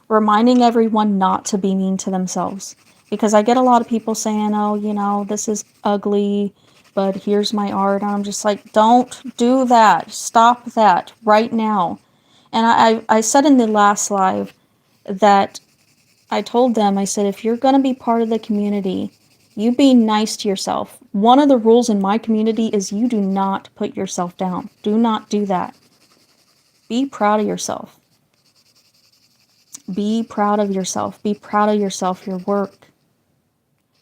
reminding everyone not to be mean to themselves, because I get a lot of people saying, oh, you know, this is ugly, but here's my art. And I'm just like, don't do that. Stop that right now. And I said in the last live that I told them, I said, if you're going to be part of the community, you be nice to yourself. One of the rules in my community is you do not put yourself down. Do not do that. Be proud of yourself. Be proud of yourself. Be proud of yourself, your work.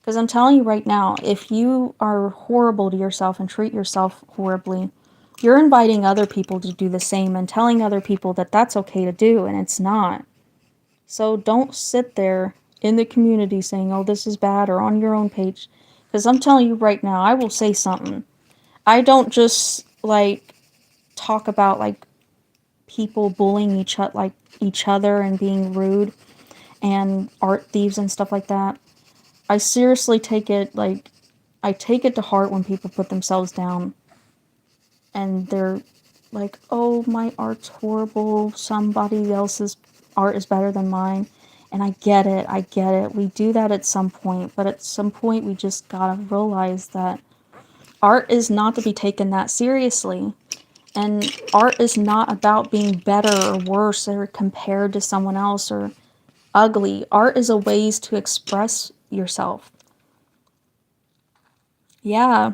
Because I'm telling you right now, if you are horrible to yourself and treat yourself horribly, you're inviting other people to do the same and telling other people that that's okay to do, and it's not. So don't sit there in the community saying, oh, this is bad, or on your own page. Because I'm telling you right now, I will say something. I don't just, like, talk about, like, people bullying each other and being rude and art thieves and stuff like that. I seriously take it, like, I take it to heart when people put themselves down and they're like, oh, my art's horrible, somebody else's art is better than mine. And I get it, I get it. We do that at some point, but at some point we just gotta realize that art is not to be taken that seriously. And art is not about being better or worse or compared to someone else or ugly. Art is a ways to express yourself. Yeah,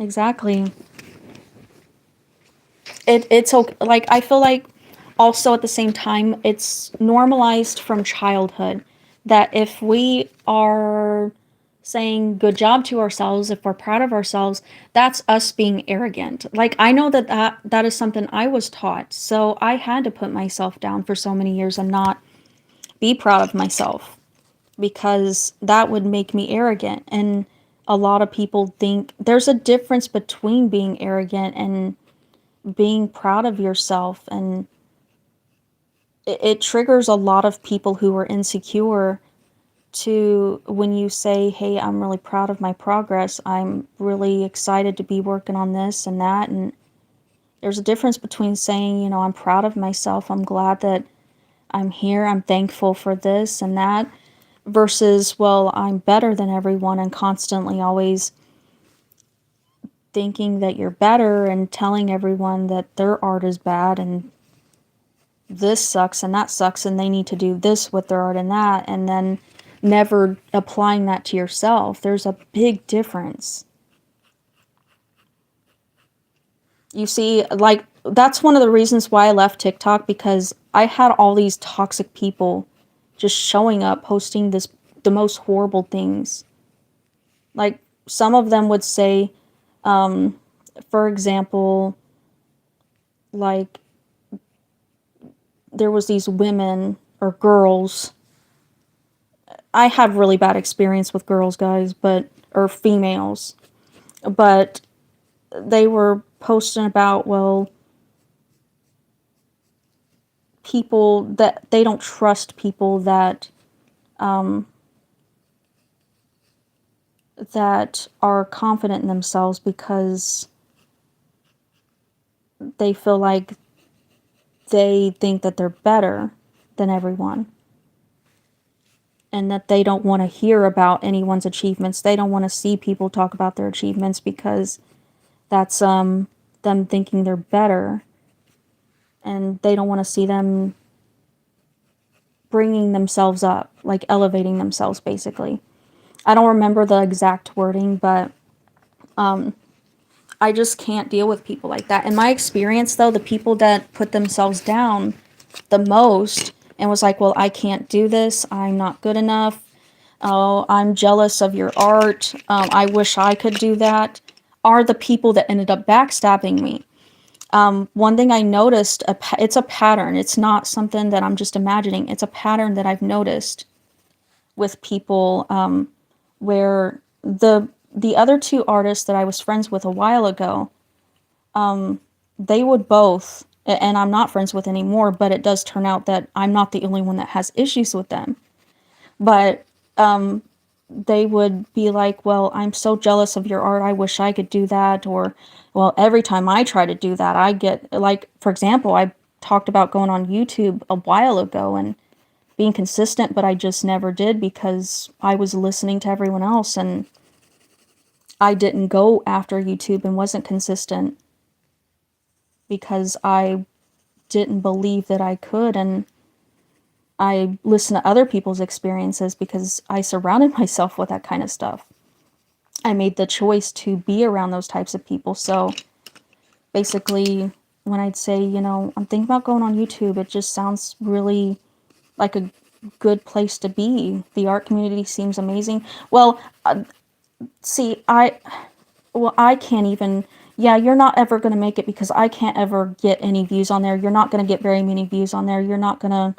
exactly. It's okay. Like, I feel like also at the same time it's normalized from childhood that if we are saying good job to ourselves, if we're proud of ourselves, that's us being arrogant. Like, I know that is something I was taught, so I had to put myself down for so many years and not be proud of myself because that would make me arrogant. And a lot of people think there's a difference between being arrogant and being proud of yourself, and it triggers a lot of people who are insecure to when you say, hey, I'm really proud of my progress, I'm really excited to be working on this and that. And there's a difference between saying, I'm proud of myself, I'm glad that I'm here, I'm thankful for this and that, versus, well, I'm better than everyone, and constantly always thinking that you're better and telling everyone that their art is bad and this sucks and that sucks and they need to do this with their art and that, and then never applying that to yourself. There's a big difference. You see, like, that's one of the reasons why I left TikTok, because I had all these toxic people just showing up posting the most horrible things. Like, some of them would say, for example, like, there was these women or girls. I have really bad experience with girls, guys, but or females, but they were posting about, well, people that they don't trust people that are confident in themselves because they feel like they think that they're better than everyone, and that they don't want to hear about anyone's achievements. They don't want to see people talk about their achievements because that's them thinking they're better, and they don't want to see them bringing themselves up, like elevating themselves basically. I don't remember the exact wording, but I just can't deal with people like that. In my experience though, the people that put themselves down the most and was like, well, I can't do this, I'm not good enough, oh, I'm jealous of your art, I wish I could do that, are the people that ended up backstabbing me. One thing I noticed, it's a pattern. It's not something that I'm just imagining. It's a pattern that I've noticed with people, where the other two artists that I was friends with a while ago, they would both, and I'm not friends with anymore, but it does turn out that I'm not the only one that has issues with them. But they would be like, well, I'm so jealous of your art, I wish I could do that, or Well, every time I try to do that, I get, like, for example, I talked about going on YouTube a while ago and being consistent, but I just never did because I was listening to everyone else and I didn't go after YouTube and wasn't consistent because I didn't believe that I could. And I listened to other people's experiences because I surrounded myself with that kind of stuff. I made the choice to be around those types of people. So basically, when I'd say, I'm thinking about going on YouTube, it just sounds really like a good place to be. The art community seems amazing. Well, see, I can't even, yeah, you're not ever going to make it because I can't ever get any views on there. You're not going to get very many views on there. You're not going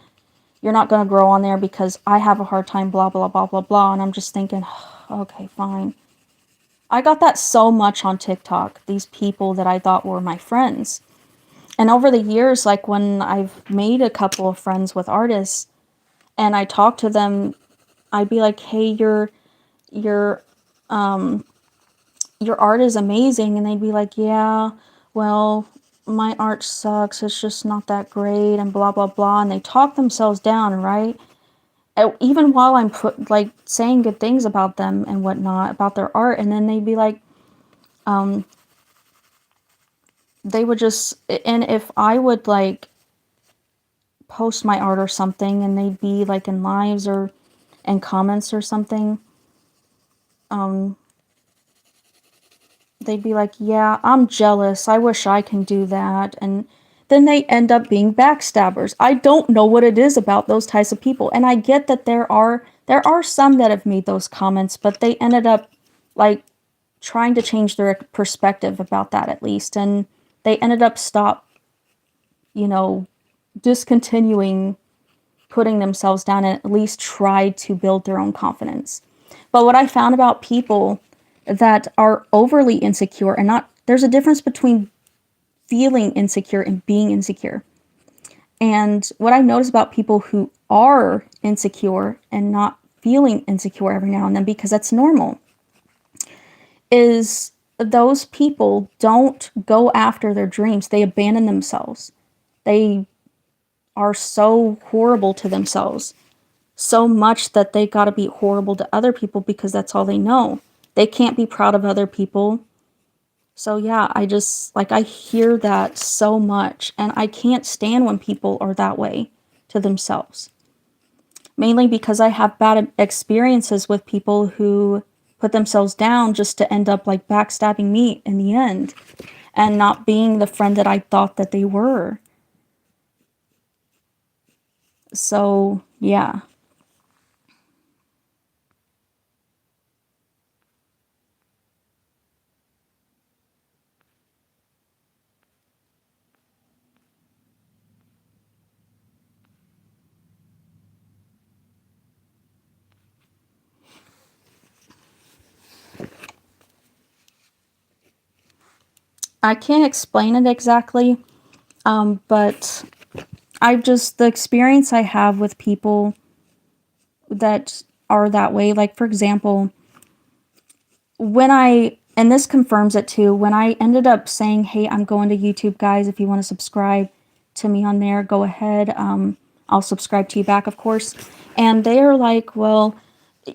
to grow on there because I have a hard time, blah, blah, blah, blah, blah. And I'm just thinking, okay, fine. I got that so much on TikTok, these people that I thought were my friends. And over the years, like when I've made a couple of friends with artists and I talk to them, I'd be like, hey, your your art is amazing. And they'd be like, yeah, well, my art sucks. It's just not that great and blah, blah, blah. And they talk themselves down, right? Even while I'm saying good things about them and whatnot, about their art. And then they'd be like, they would just, and if I would like post my art or something and they'd be like in lives or in comments or something, they'd be like, yeah, I'm jealous. I wish I can do that. And then they end up being backstabbers. I don't know what it is about those types of people. And I get that there are some that have made those comments, but they ended up like trying to change their perspective about that at least. And they ended up you know, discontinuing putting themselves down and at least try to build their own confidence. But what I found about people that are overly insecure and not, there's a difference between feeling insecure and being insecure. And what I notice about people who are insecure and not feeling insecure every now and then, because that's normal, is those people don't go after their dreams. They abandon themselves. They are so horrible to themselves, so much that they got to be horrible to other people because that's all they know. They can't be proud of other people. So yeah, I hear that so much and I can't stand when people are that way to themselves. Mainly because I have bad experiences with people who put themselves down just to end up like backstabbing me in the end and not being the friend that I thought that they were. So, yeah. I can't explain it exactly, but the experience I have with people that are that way, like for example, and this confirms it too, when I ended up saying, hey, I'm going to YouTube, guys, if you want to subscribe to me on there, go ahead. I'll subscribe to you back, of course. And they are like, well,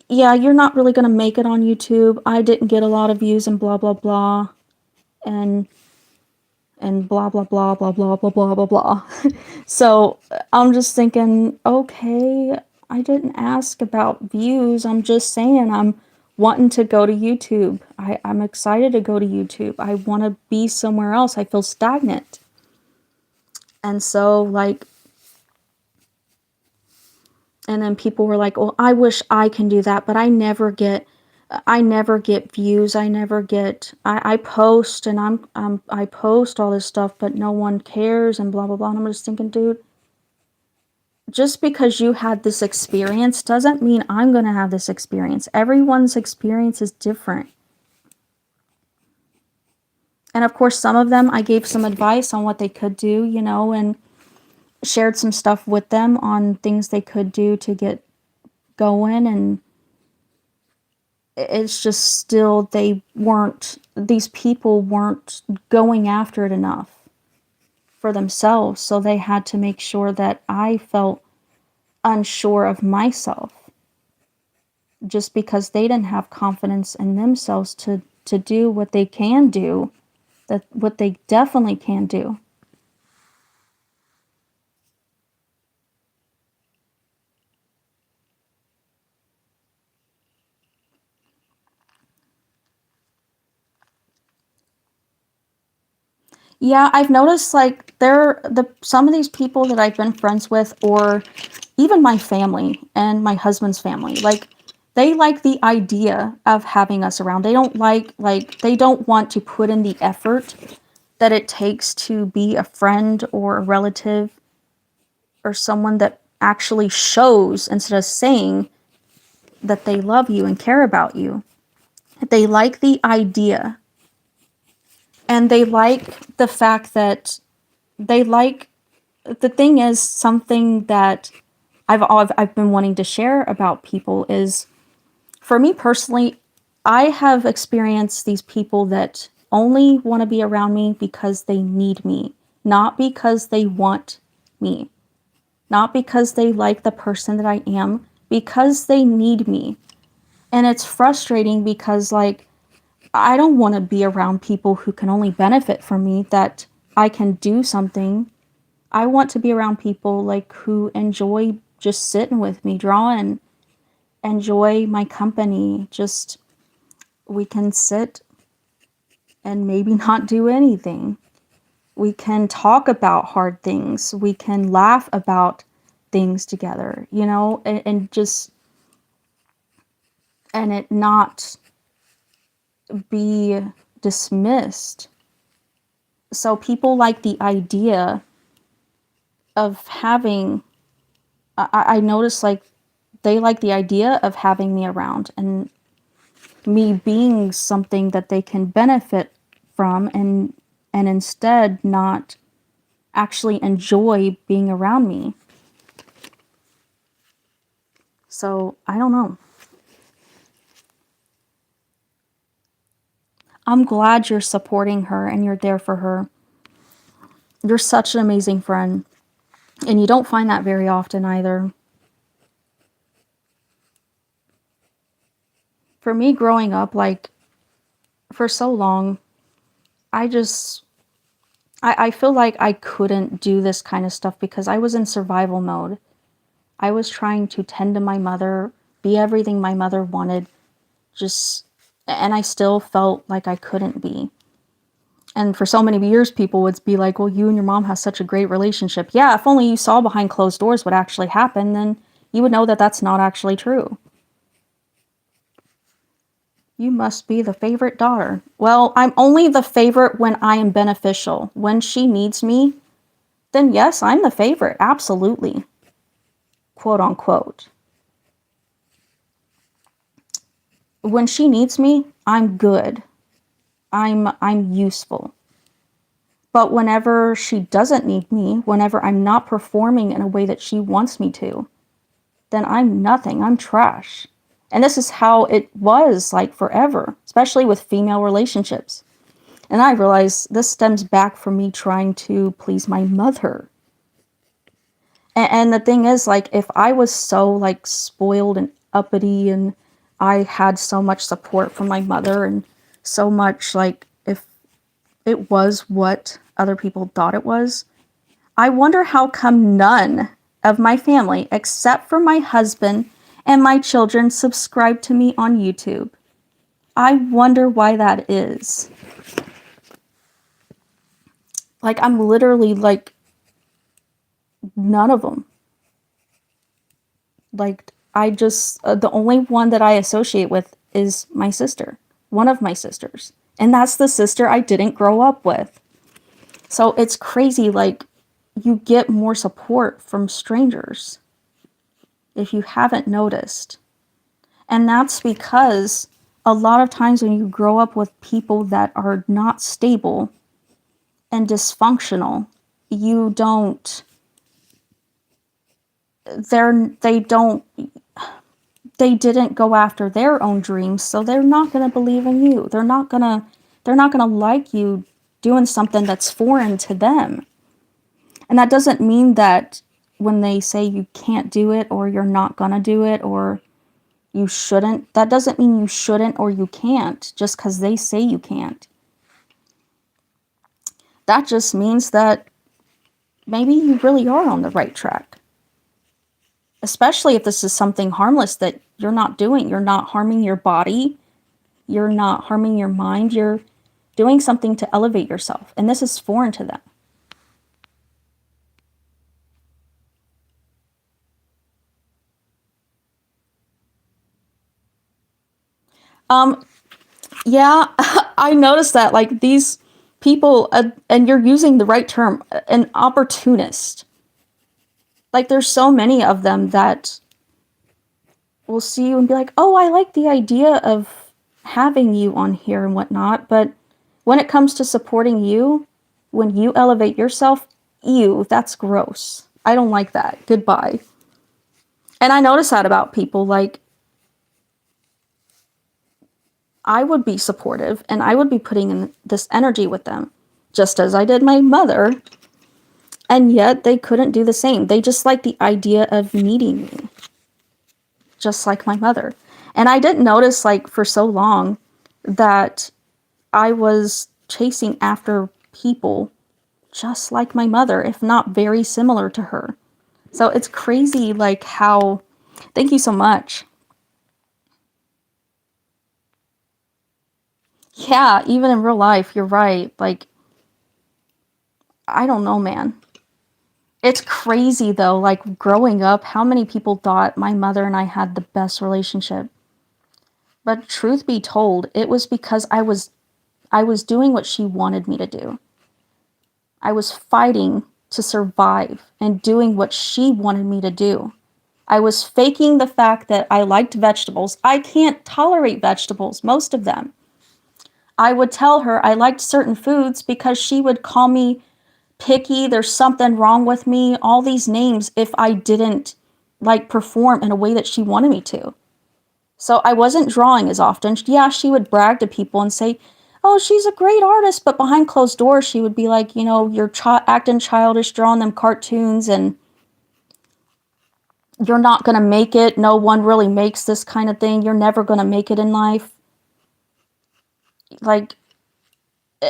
yeah, you're not really going to make it on YouTube. I didn't get a lot of views and blah, blah, blah. And blah blah blah blah blah blah blah blah blah. So I'm just thinking, okay, I didn't ask about views. I'm just saying I'm wanting to go to YouTube. I'm excited to go to YouTube. I want to be somewhere else. I feel stagnant. And so and then people were like, well, I wish I can do that, but I never get views. I post and I post all this stuff, but no one cares and blah, blah, blah. And I'm just thinking, dude, just because you had this experience doesn't mean I'm going to have this experience. Everyone's experience is different. And of course, some of them I gave some advice on what they could do, and shared some stuff with them on things they could do to get going and it's just still, these people weren't going after it enough for themselves. So they had to make sure that I felt unsure of myself just because they didn't have confidence in themselves to do what they can do, that what they definitely can do. Yeah, I've noticed like some of these people that I've been friends with, or even my family and my husband's family, like they like the idea of having us around. They don't like they don't want to put in the effort that it takes to be a friend or a relative or someone that actually shows instead of saying that they love you and care about you. They like the idea, and they like the fact that they like the thing is something that I've been wanting to share about people is, for me personally, I have experienced these people that only want to be around me because they need me, not because they want me, not because they like the person that I am, because they need me. And it's frustrating because, like, I don't want to be around people who can only benefit from me, that I can do something. I want to be around people like who enjoy just sitting with me, drawing, enjoy my company. Just we can sit and maybe not do anything. We can talk about hard things. We can laugh about things together, and just and it not be dismissed. So people like the idea of having, I notice like they like the idea of having me around and me being something that they can benefit from, and instead not actually enjoy being around me. So I don't know. I'm glad you're supporting her and you're there for her. You're such an amazing friend, and you don't find that very often either. For me, growing up, like, for so long, I just, I feel like I couldn't do this kind of stuff because I was in survival mode. I was trying to tend to my mother, be everything my mother wanted, just, and I still felt like I couldn't be. And for so many years, people would be like, well, you and your mom have such a great relationship. Yeah, if only you saw behind closed doors what actually happened, then you would know that that's not actually true. You must be the favorite daughter. Well, I'm only the favorite when I am beneficial. When she needs me, then yes, I'm the favorite. Absolutely. Quote unquote. When she needs me, I'm good. I'm useful. But whenever she doesn't need me, whenever I'm not performing in a way that she wants me to, then I'm nothing. I'm trash. And this is how it was like forever, especially with female relationships. And I realize this stems back from me trying to please my mother. And the thing is, like, if I was so, like, spoiled and uppity and I had so much support from my mother and so much, like, if it was what other people thought it was, I wonder how come none of my family, except for my husband and my children, subscribe to me on YouTube. I wonder why that is. Like, I'm literally, like, none of them. Like, I just, the only one that I associate with is my sister, one of my sisters. And that's the sister I didn't grow up with. So it's crazy, like, you get more support from strangers if you haven't noticed. And that's because a lot of times when you grow up with people that are not stable and dysfunctional, you don't, they don't, they didn't go after their own dreams, so they're not going to believe in you. They're not going to like you doing something that's foreign to them. And that doesn't mean that when they say you can't do it or you're not going to do it or you shouldn't, that doesn't mean you shouldn't or you can't just because they say you can't. That just means that maybe you really are on the right track. Especially if this is something harmless that you're not doing. You're not harming your body. You're not harming your mind. You're doing something to elevate yourself. And this is foreign to them. Yeah, I noticed that. Like these people, and you're using the right term, an opportunist. Like there's so many of them that will see you and be like, oh, I like the idea of having you on here and whatnot. But when it comes to supporting you, when you elevate yourself, ew, that's gross. I don't like that. Goodbye. And I notice that about people. Like, I would be supportive and I would be putting in this energy with them, just as I did my mother. And yet they couldn't do the same. They just like the idea of needing me, just like my mother. And I didn't notice, like, for so long that I was chasing after people just like my mother, if not very similar to her. So it's crazy, like, how. Thank you so much. Yeah, even in real life, you're right. Like, I don't know, man. It's crazy though, like growing up, how many people thought my mother and I had the best relationship. But truth be told, it was because I was doing what she wanted me to do. I was fighting to survive and doing what she wanted me to do. I was faking the fact that I liked vegetables. I can't tolerate vegetables, most of them. I would tell her I liked certain foods because she would call me picky, there's something wrong with me, all these names if I didn't like perform in a way that she wanted me to. So I wasn't drawing as often. Yeah, she would brag to people and say, "Oh, she's a great artist," but behind closed doors she would be like, "You're acting childish, drawing them cartoons, and you're not going to make it. No one really makes this kind of thing. You're never going to make it in life." Like,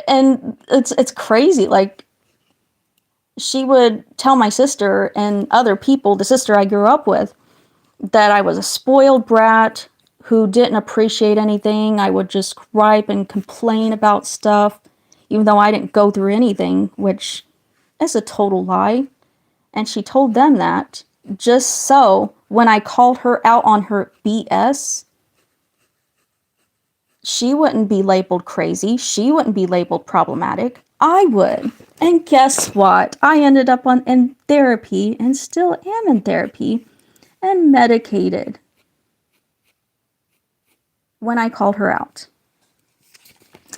and it's crazy. Like, she would tell my sister and other people, the sister I grew up with, that I was a spoiled brat who didn't appreciate anything. I would just gripe and complain about stuff, even though I didn't go through anything, which is a total lie. And she told them that just so when I called her out on her BS, she wouldn't be labeled crazy. She wouldn't be labeled problematic. I would. And guess what? I ended up in therapy and still am in therapy and medicated when I called her out.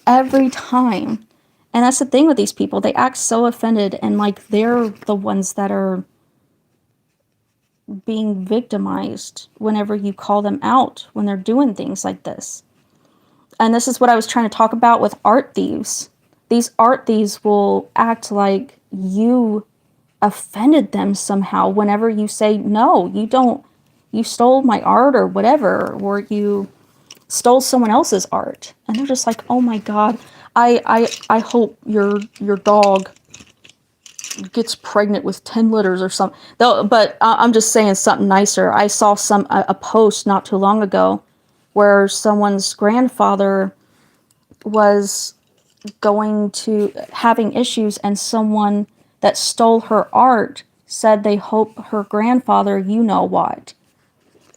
Every time. And that's the thing with these people. They act so offended and like they're the ones that are being victimized whenever you call them out when they're doing things like this. And this is what I was trying to talk about with art thieves. These art thieves will act like you offended them somehow whenever you say, no, you don't, you stole my art or whatever, or you stole someone else's art. And they're just like, oh my God, I hope your dog gets pregnant with 10 litters or something. Though, but I'm just saying something nicer. I saw a post not too long ago where someone's grandfather was going to having issues, and someone that stole her art said they hope her grandfather, you know what,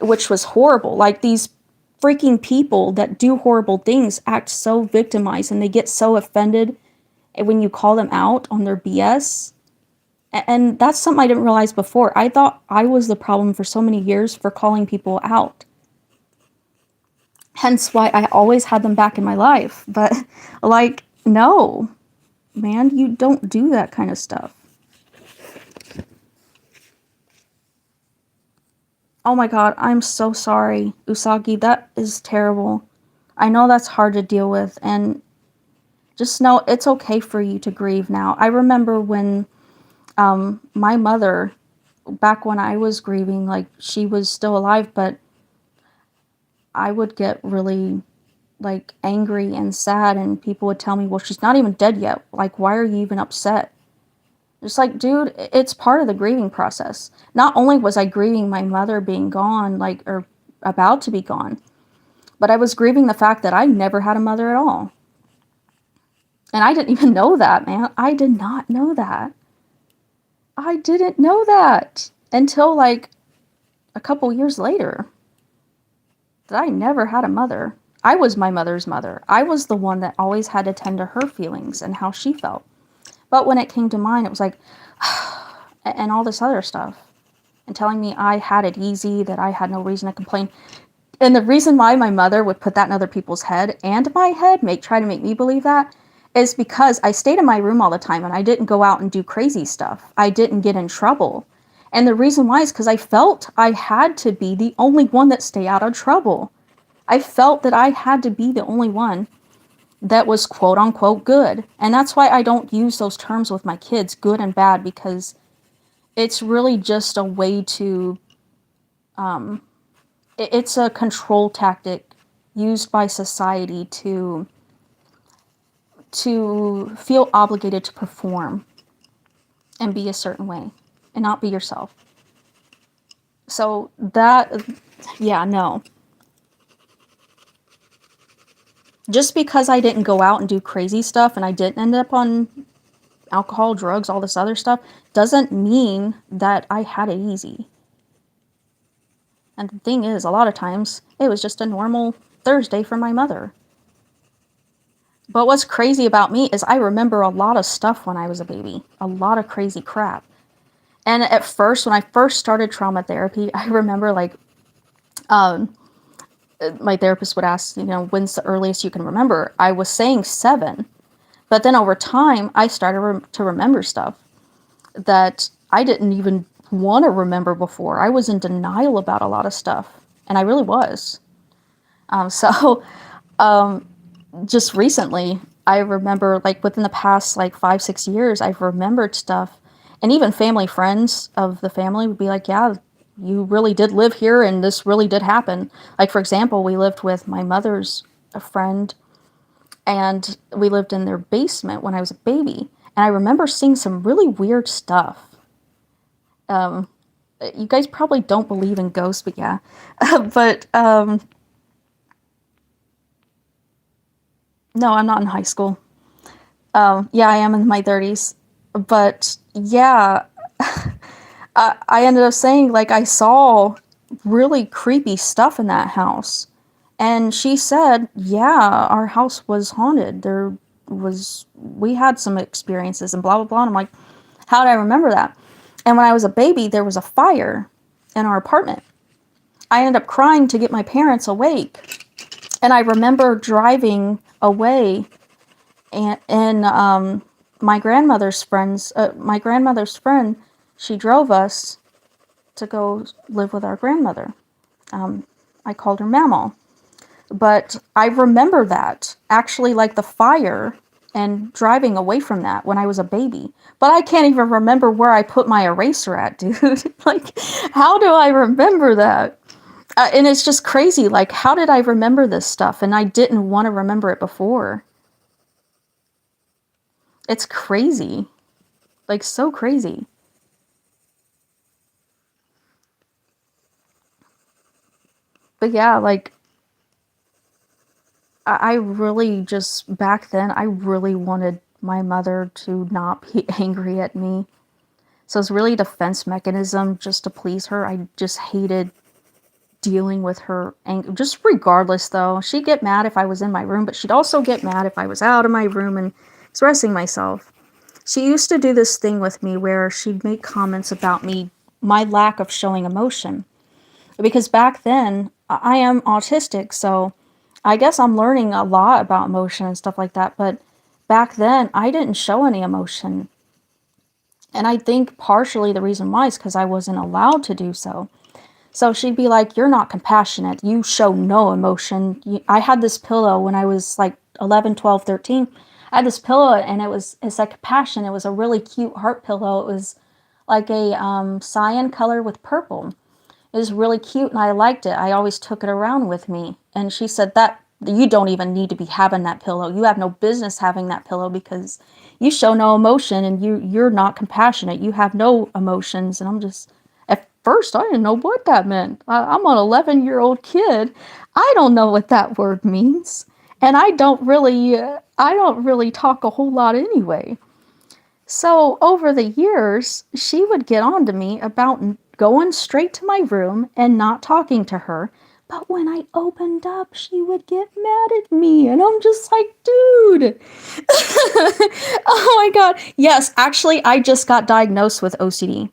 which was horrible. Like, these freaking people that do horrible things act so victimized and they get so offended when you call them out on their BS. And that's something I didn't realize before. I thought I was the problem for so many years for calling people out. Hence why I always had them back in my life. But, like, no, man, you don't do that kind of stuff. Oh my god, I'm so sorry, Usagi. That is terrible. I know that's hard to deal with, and just know it's okay for you to grieve now. I remember when my mother, back when I was grieving, like she was still alive, but I would get really like angry and sad, and people would tell me, well, she's not even dead yet. Like, why are you even upset? Just like, dude, it's part of the grieving process. Not only was I grieving my mother being gone, like, or about to be gone, but I was grieving the fact that I never had a mother at all. And I didn't even know that, man. I did not know that. I didn't know that until like a couple years later, that I never had a mother. I was my mother's mother. I was the one that always had to tend to her feelings and how she felt. But when it came to mine, it was like, and all this other stuff. And telling me I had it easy, that I had no reason to complain. And the reason why my mother would put that in other people's head and my head, try to make me believe that, is because I stayed in my room all the time and I didn't go out and do crazy stuff. I didn't get in trouble. And the reason why is because I felt I had to be the only one that stay out of trouble. I felt that I had to be the only one that was quote unquote good. And that's why I don't use those terms with my kids, good and bad, because it's really just a way to, it's a control tactic used by society to feel obligated to perform and be a certain way and not be yourself. So that, yeah, no. Just because I didn't go out and do crazy stuff and I didn't end up on alcohol, drugs, all this other stuff, doesn't mean that I had it easy. And the thing is, a lot of times, it was just a normal Thursday for my mother. But what's crazy about me is I remember a lot of stuff when I was a baby. A lot of crazy crap. And at first, when I first started trauma therapy, I remember like, my therapist would ask, when's the earliest you can remember? I was saying 7. But then over time, I started to remember stuff that I didn't even want to remember before. I was in denial about a lot of stuff. And I really was. So just recently, I remember like within the past like 5-6 years, I've remembered stuff. And even family friends of the family would be like, yeah, you really did live here and this really did happen. Like, for example, we lived with my mother's a friend and we lived in their basement when I was a baby. And I remember seeing some really weird stuff. You guys probably don't believe in ghosts, but yeah. But no, I'm not in high school. Yeah, I am in my 30s. But yeah, I ended up saying, like, I saw really creepy stuff in that house. And she said, yeah, our house was haunted. We had some experiences and blah, blah, blah. And I'm like, how did I remember that? And when I was a baby, there was a fire in our apartment. I ended up crying to get my parents awake. And I remember driving away and my grandmother's friend, she drove us to go live with our grandmother. I called her Mamaw. But I remember that, actually, like the fire and driving away from that when I was a baby. But I can't even remember where I put my eraser at, dude. Like, how do I remember that? And it's just crazy. Like, how did I remember this stuff? And I didn't want to remember it before. It's crazy. Like, so crazy. But yeah, like, I really just, back then, I really wanted my mother to not be angry at me. So it's really a defense mechanism just to please her. I just hated dealing with her anger. Just regardless, though. She'd get mad if I was in my room, but she'd also get mad if I was out of my room and expressing myself. She used to do this thing with me where she'd make comments about me, my lack of showing emotion. Because back then, I am autistic, so I guess I'm learning a lot about emotion and stuff like that. But back then, I didn't show any emotion. And I think partially the reason why is because I wasn't allowed to do so. So she'd be like, "You're not compassionate. You show no emotion." I had this pillow when I was like 11, 12, 13. I had this pillow and it's like compassion. It was a really cute heart pillow. It was like a cyan color with purple. It was really cute and I liked it. I always took it around with me. And she said that you don't even need to be having that pillow. You have no business having that pillow because you show no emotion and you're not compassionate. You have no emotions. And I'm just, at first I didn't know what that meant. I'm an 11-year-old kid. I don't know what that word means. And I don't really talk a whole lot anyway. So over the years, she would get on to me about going straight to my room and not talking to her. But when I opened up, she would get mad at me. And I'm just like, dude. Oh my God. Yes, actually, I just got diagnosed with OCD.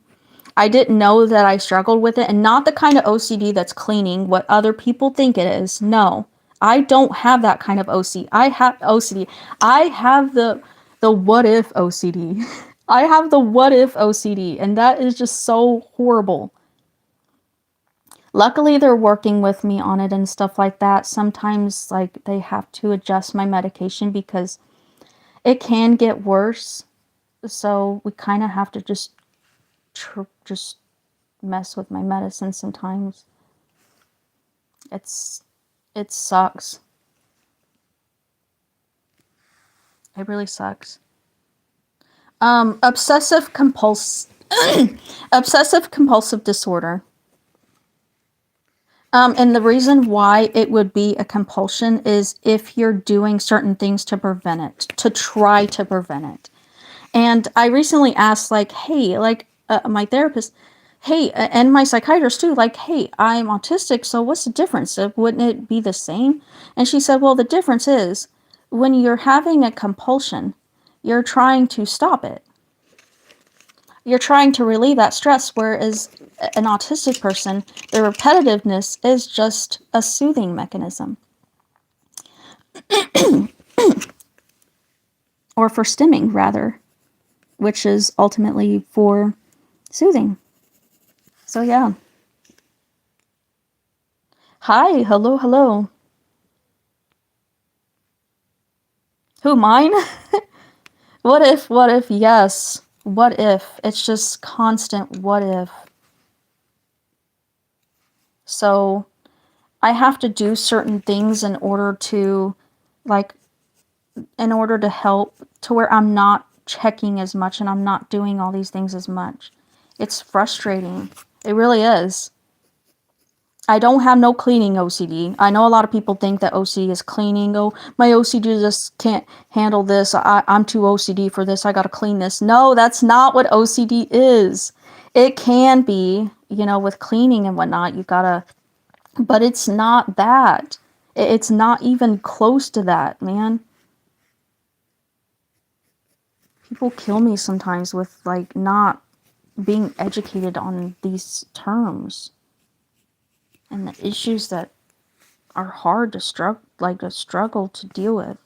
I didn't know that I struggled with it, and not the kind of OCD that's cleaning what other people think it is. No, I don't have that kind of OCD. I have OCD. I have the what if OCD. I have the what if OCD, and that is just so horrible. Luckily, they're working with me on it and stuff like that. Sometimes, like, they have to adjust my medication because it can get worse. So we kind of have to just mess with my medicine sometimes. It's it sucks. It really sucks. Obsessive compulsive obsessive compulsive disorder. And the reason why it would be a compulsion is if you're doing certain things to prevent it, to try to prevent it. And I recently asked, like, hey, like, my therapist, hey, and my psychiatrist too, like, hey, I'm autistic, so what's the difference? Wouldn't it be the same? And she said, well, the difference is when you're having a compulsion, you're trying to stop it. You're trying to relieve that stress, whereas an autistic person, the repetitiveness is just a soothing mechanism. Or for stimming, rather, which is ultimately for soothing. So, yeah. Hi, hello, hello. Who, mine? What if, yes. What if? It's just constant what if. So, I have to do certain things in order to, like, in order to help to where I'm not checking as much and I'm not doing all these things as much. It's frustrating. It really is. I don't have no cleaning OCD. I know a lot of people think that OCD is cleaning. Oh, my OCD just can't handle this. I'm too OCD for this. I gotta clean this. No, that's not what OCD is. It can be, with cleaning and whatnot. You gotta, but it's not that. It's not even close to that, man. People kill me sometimes with, like, not being educated on these terms and the issues that are hard to struggle to deal with.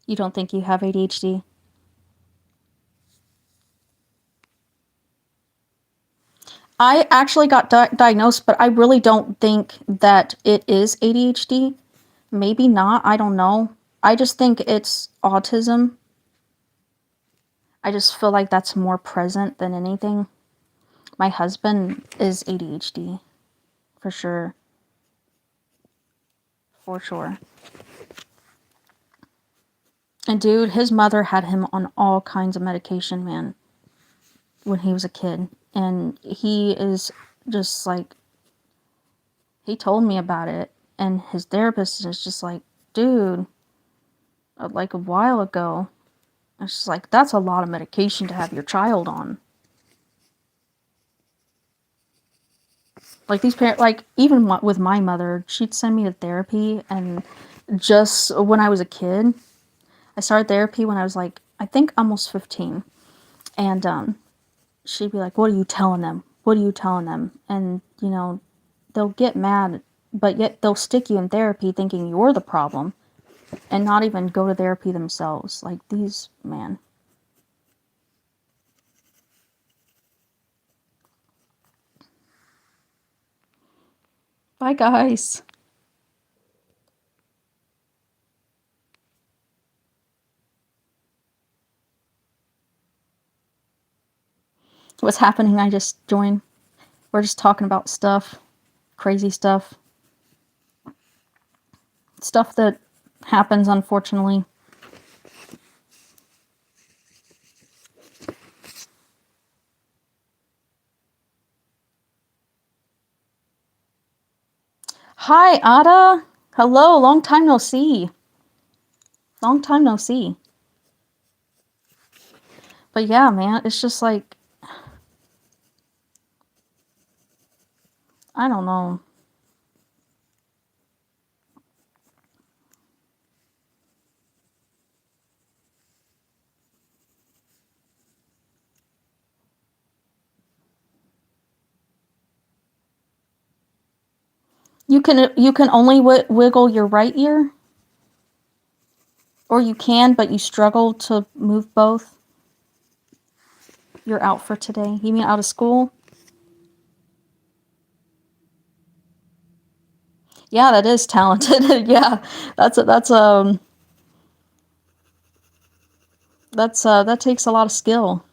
You don't think you have ADHD? I actually got diagnosed, but I really don't think that it is ADHD. Maybe not, I don't know. I just think it's autism. I just feel like that's more present than anything. My husband is ADHD, for sure. For sure. And dude, his mother had him on all kinds of medication, man, when he was a kid. And he is just like, he told me about it. And his therapist is just like, dude, like a while ago. It's just like, that's a lot of medication to have your child on. Like these parents, like even with my mother, she'd send me to therapy. And just when I was a kid, I started therapy when I was like, I think almost 15. And she'd be like, what are you telling them? What are you telling them? And, they'll get mad but yet they'll stick you in therapy thinking you're the problem and not even go to therapy themselves. Like these, man. Bye, guys. What's happening? I just joined. We're just talking about stuff, crazy stuff. Stuff that happens, unfortunately. Hi, Ada. Hello, long time no see. Long time no see. But yeah, man, it's just like, I don't know. You can only wiggle your right ear, or you can, but you struggle to move both. You're out for today. You mean out of school? Yeah, that is talented. Yeah, that's that takes a lot of skill.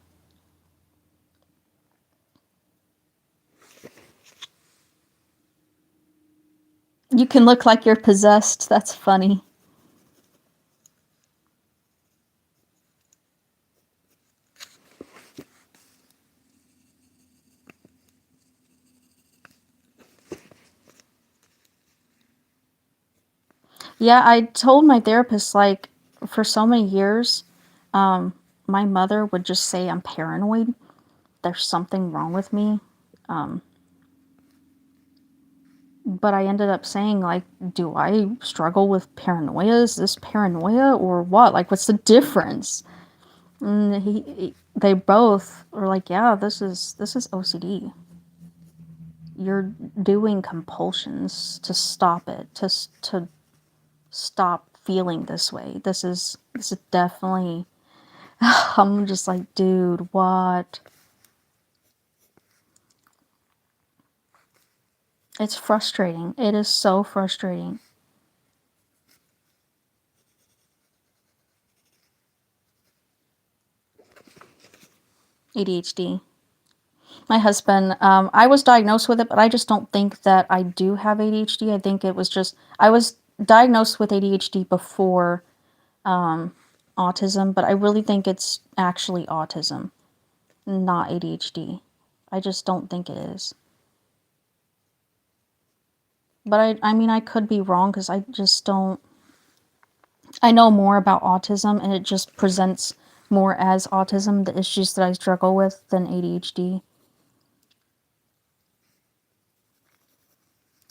You can look like you're possessed. That's funny. Yeah, I told my therapist, like, for so many years, um, my mother would just say I'm paranoid. There's something wrong with me. Um, but I ended up saying, like, do I struggle with paranoia? Is this paranoia or what? Like, what's the difference? And they both were like, yeah, this is OCD. You're doing compulsions to stop it, to stop feeling this way. This is definitely. I'm just like, dude, what? It's frustrating. It is so frustrating. ADHD. My husband, I was diagnosed with it, but I just don't think that I do have ADHD. I think it was just, I was diagnosed with ADHD before autism, but I really think it's actually autism, not ADHD. I just don't think it is. But I mean, I could be wrong because I just don't. I know more about autism and it just presents more as autism, the issues that I struggle with, than ADHD.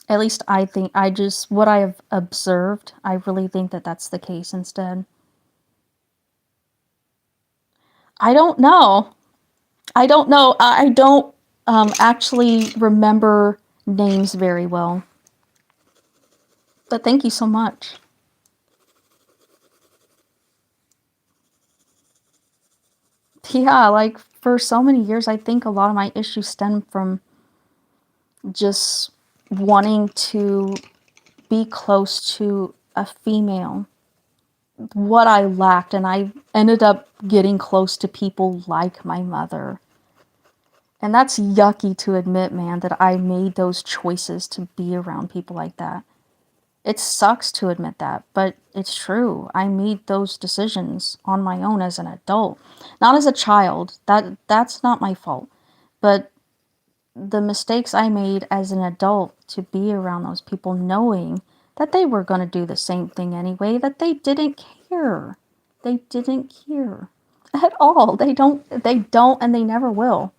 At least I think, I just, what I have observed, I really think that that's the case instead. I don't know. I don't know. I don't actually remember names very well. But thank you so much. Yeah, like for so many years, I think a lot of my issues stem from just wanting to be close to a female, what I lacked, and I ended up getting close to people like my mother. And that's yucky to admit, man, that I made those choices to be around people like that. It sucks to admit that, but it's true. I made those decisions on my own as an adult, not as a child. That's not my fault. But the mistakes I made as an adult to be around those people, knowing that they were going to do the same thing anyway, that they didn't care. They didn't care at all. They don't, and they never will.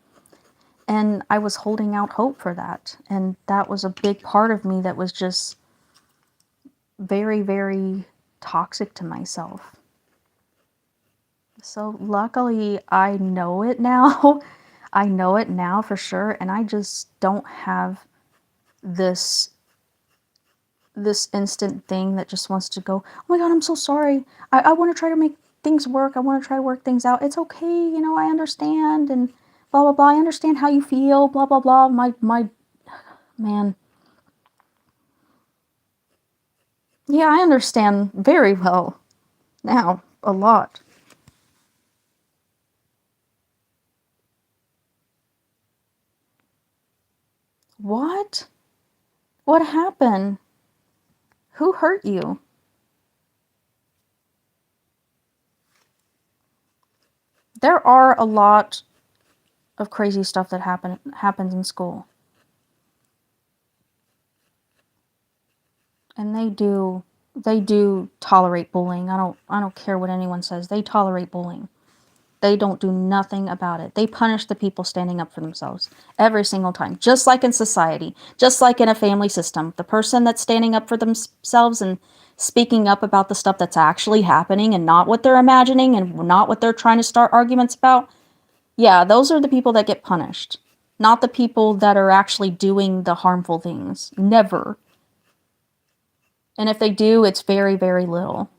And I was holding out hope for that. And that was a big part of me that was just very, very toxic to myself. So luckily, I know it now. I know it now for sure. And I just don't have this this instant thing that just wants to go, oh my God, I'm so sorry. I want to try to make things work. I want to try to work things out. It's okay. I understand. And blah, blah, blah. I understand how you feel. Blah, blah, blah. My man. Yeah, I understand very well now. A lot. What? What happened? Who hurt you? There are a lot of crazy stuff that happens in school. And they do tolerate bullying. I don't care what anyone says. They tolerate bullying. They don't do nothing about it. They punish the people standing up for themselves every single time. Just like in society, just like in a family system. The person that's standing up for themselves and speaking up about the stuff that's actually happening and not what they're imagining and not what they're trying to start arguments about. Yeah, those are the people that get punished. Not the people that are actually doing the harmful things. Never. And if they do, it's very, very little.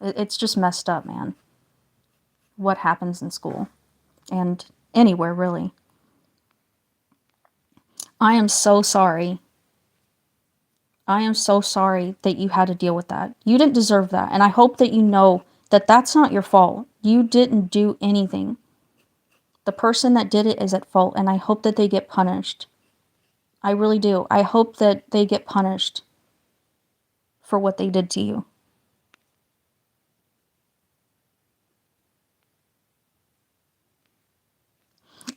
It's just messed up, man. What happens in school. And anywhere, really. I am so sorry. I am so sorry that you had to deal with that. You didn't deserve that. And I hope that you know that that's not your fault. You didn't do anything. The person that did it is at fault, and I hope that they get punished. I really do. I hope that they get punished for what they did to you.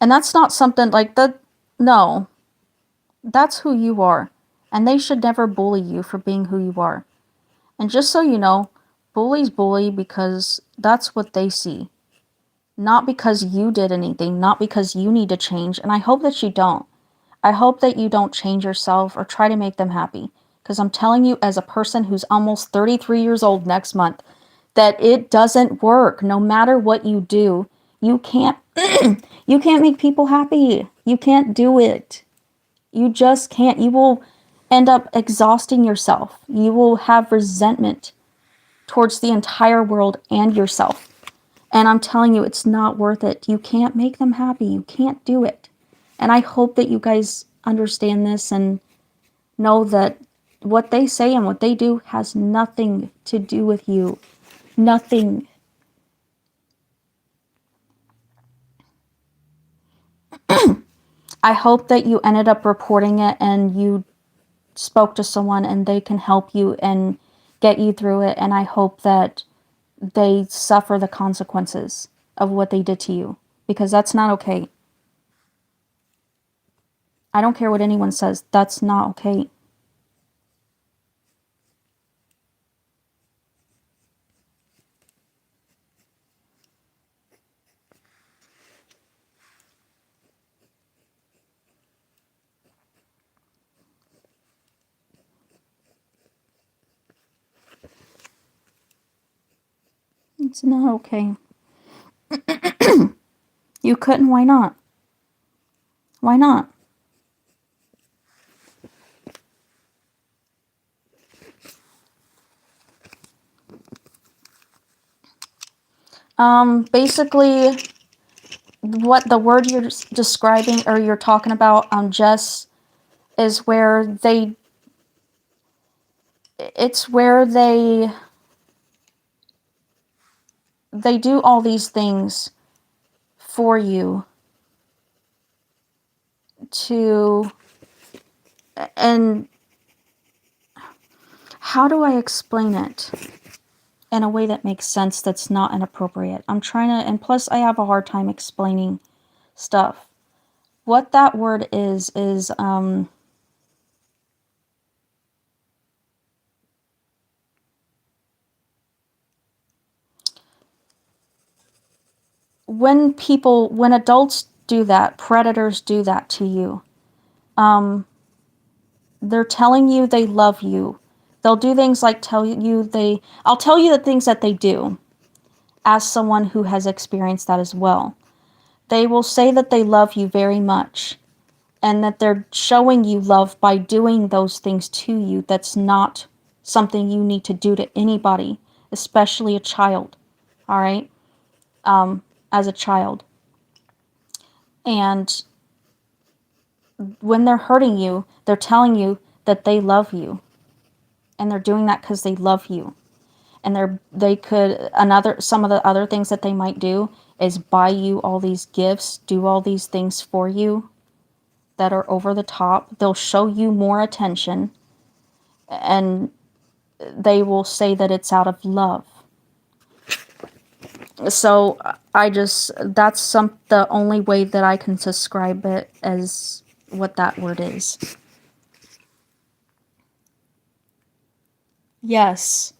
And that's not something like that. No, that's who you are. And they should never bully you for being who you are. And just so you know, bullies bully because that's what they see. Not because you did anything, not because you need to change. And I hope that you don't. I hope that you don't change yourself or try to make them happy. Because I'm telling you, as a person who's almost 33 years old next month, that it doesn't work. No matter what you do, you can't you can't make people happy. You can't do it. You just can't. You will end up exhausting yourself. You will have resentment towards the entire world and yourself. And I'm telling you, it's not worth it. You can't make them happy. You can't do it. And I hope that you guys understand this and know that what they say and what they do has nothing to do with you. Nothing. I hope that you ended up reporting it and you spoke to someone and they can help you and get you through it. And I hope that they suffer the consequences of what they did to you, because that's not okay. I don't care what anyone says. That's not okay. It's not okay. You couldn't. Why not? Why not? Basically, what the word you're describing or you're talking about, Jess, is where it's where they do all these things for you to, and how do I explain it in a way that makes sense, that's not inappropriate? I'm trying to, and plus I have a hard time explaining stuff. What that word is when adults do that, predators do that to you, they're telling you they love you. They'll do things like I'll tell you the things that they do as someone who has experienced that as well. They will say that they love you very much, and that they're showing you love by doing those things to you. That's not something you need to do to anybody, especially a child. All right? As a child. And when they're hurting you, they're telling you that they love you. And they're doing that because they love you. And they could, some of the other things that they might do is buy you all these gifts, do all these things for you that are over the top. They'll show you more attention, and they will say that it's out of love. So that's the only way that I can describe it as what that word is. Yes.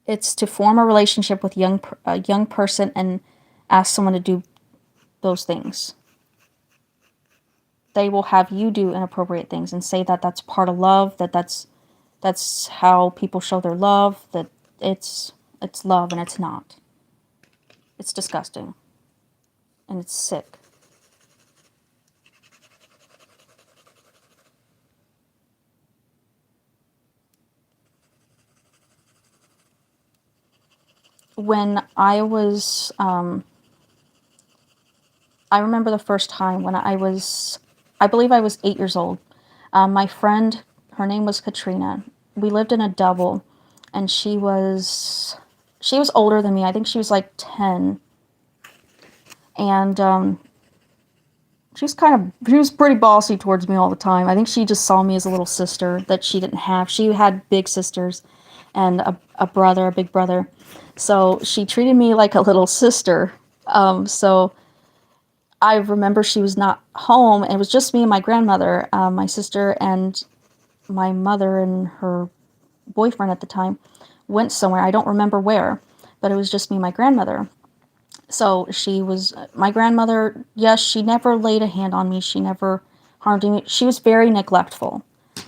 It's to form a relationship with a young person and ask someone to do those things. They will have you do inappropriate things and say that that's part of love, that's how people show their love, that it's love, and it's not. It's disgusting. And it's sick. When I was, I remember the first time when I believe I was 8 years old. My friend, her name was Katrina. We lived in a double, and she was older than me. I think she was like 10. And she was pretty bossy towards me all the time. I think she just saw me as a little sister that she didn't have. She had big sisters and a brother, a big brother. So she treated me like a little sister. So I remember she was not home, and it was just me and my grandmother, my sister, and my mother and her boyfriend at the time went somewhere. I don't remember where, but it was just me and my grandmother. So my grandmother, yes, she never laid a hand on me. She never harmed me. She was very neglectful.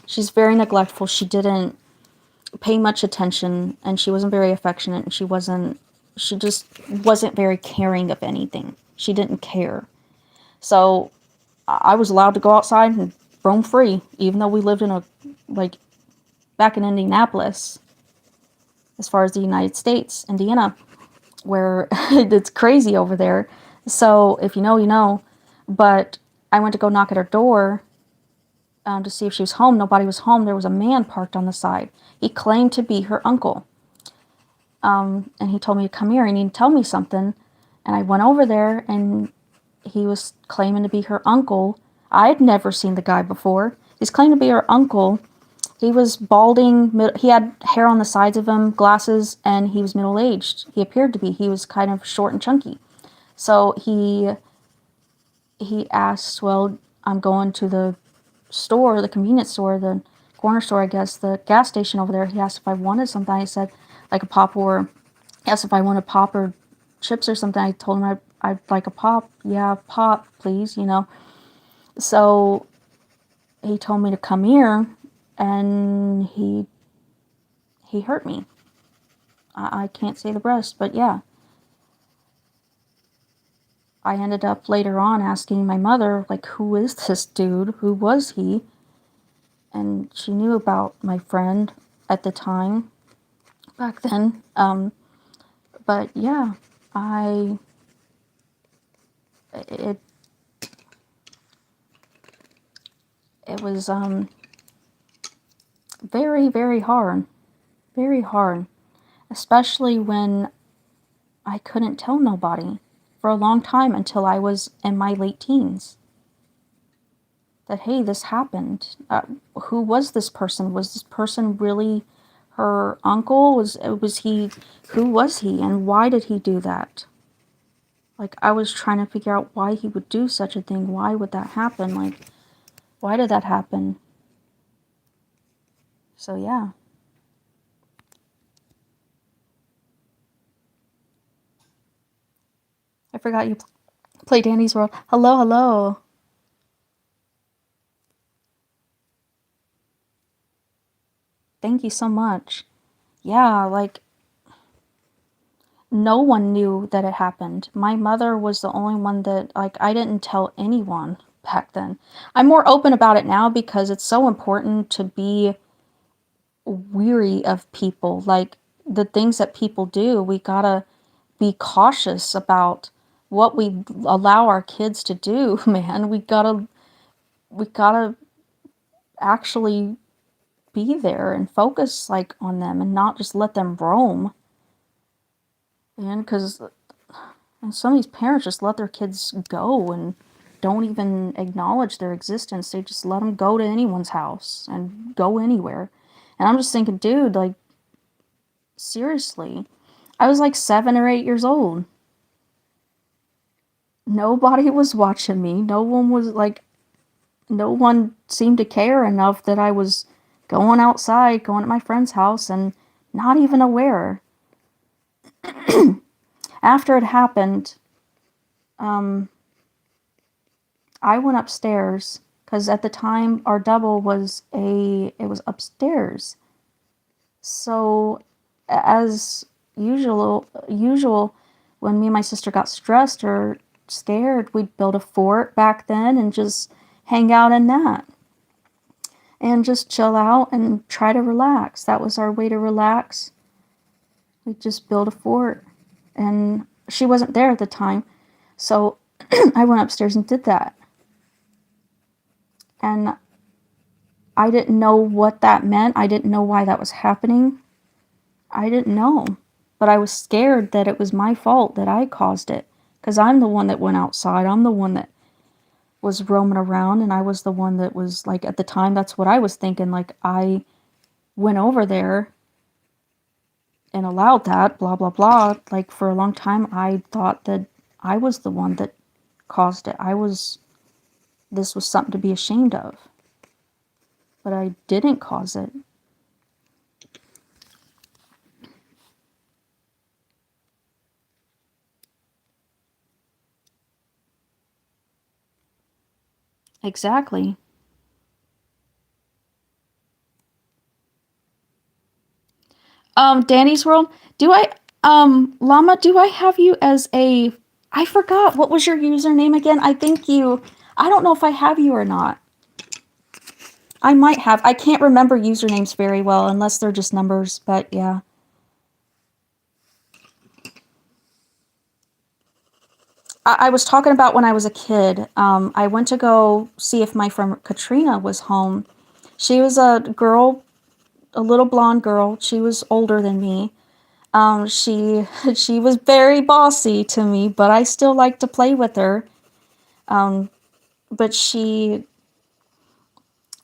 She's very neglectful. She didn't pay much attention, and she wasn't very affectionate, and she just wasn't very caring of anything. She didn't care. So I was allowed to go outside and roam free, even though we lived back in Indianapolis, as far as the United States, Indiana, where it's crazy over there. So if you know, you know. But I went to go knock at her door to see if she was home. Nobody was home. There was a man parked on the side. He claimed to be her uncle. And he told me to come here and he'd tell me something. And I went over there, and he was claiming to be her uncle. I had never seen the guy before. He's claiming to be her uncle. He was balding. He had hair on the sides of him, glasses, and he was middle-aged. He appeared to be. He was kind of short and chunky. So he asked, well, I'm going to the store, the convenience store, the corner store, I guess, the gas station over there. He asked if I wanted something. I said, like a pop, or he asked if I wanted pop or chips or something. I told him I'd like a pop. Yeah, pop, please, you know. So he told me to come here, and he hurt me. I can't say the rest, but yeah. I ended up later on asking my mother, like, who is this dude? Who was he? And she knew about my friend at the time, back then. But yeah, it, it was, very, very hard. Very hard. Especially when I couldn't tell nobody for a long time until I was in my late teens. That, hey, this happened. Who was this person? Was this person really her uncle? Was he? Who was he, and why did he do that? Like, I was trying to figure out why he would do such a thing. Why would that happen? Like, why did that happen? So yeah. I forgot you play Danny's World. Hello, hello. Thank you so much. Yeah, like, no one knew that it happened. My mother was the only one that, like, I didn't tell anyone. back then. I'm more open about it now because it's so important to be weary of people. Like the things that people do, we gotta be cautious about what we allow our kids to do, man. We gotta actually be there and focus like on them and not just let them roam. And because some of these parents just let their kids go and don't even acknowledge their existence. They just let them go to anyone's house and go anywhere. And I'm just thinking, dude, like, seriously. I was like 7 or 8 years old. Nobody was watching me. No one seemed to care enough that I was going outside, going to my friend's house, and not even aware. After it happened, I went upstairs because at the time our double it was upstairs. So as usual, when me and my sister got stressed or scared, we'd build a fort back then and just hang out in that and just chill out and try to relax. That was our way to relax. We'd just build a fort. And she wasn't there at the time, so I went upstairs and did that. And I didn't know what that meant. I didn't know why that was happening. I didn't know. But I was scared that it was my fault, that I caused it. Because I'm the one that went outside. I'm the one that was roaming around. And I was the one that was, like, at the time, that's what I was thinking. Like, I went over there and allowed that, blah, blah, blah. Like, for a long time, I thought that I was the one that caused it. This was something to be ashamed of. But I didn't cause it. Exactly. Danny's World, Llama, do I have you as I forgot, what was your username again? I don't know if I have you or not. I might have. I can't remember usernames very well unless they're just numbers, but yeah. I was talking about when I was a kid. I went to go see if my friend Katrina was home. She was a girl, a little blonde girl. She was older than me. She was very bossy to me, but I still liked to play with her. But she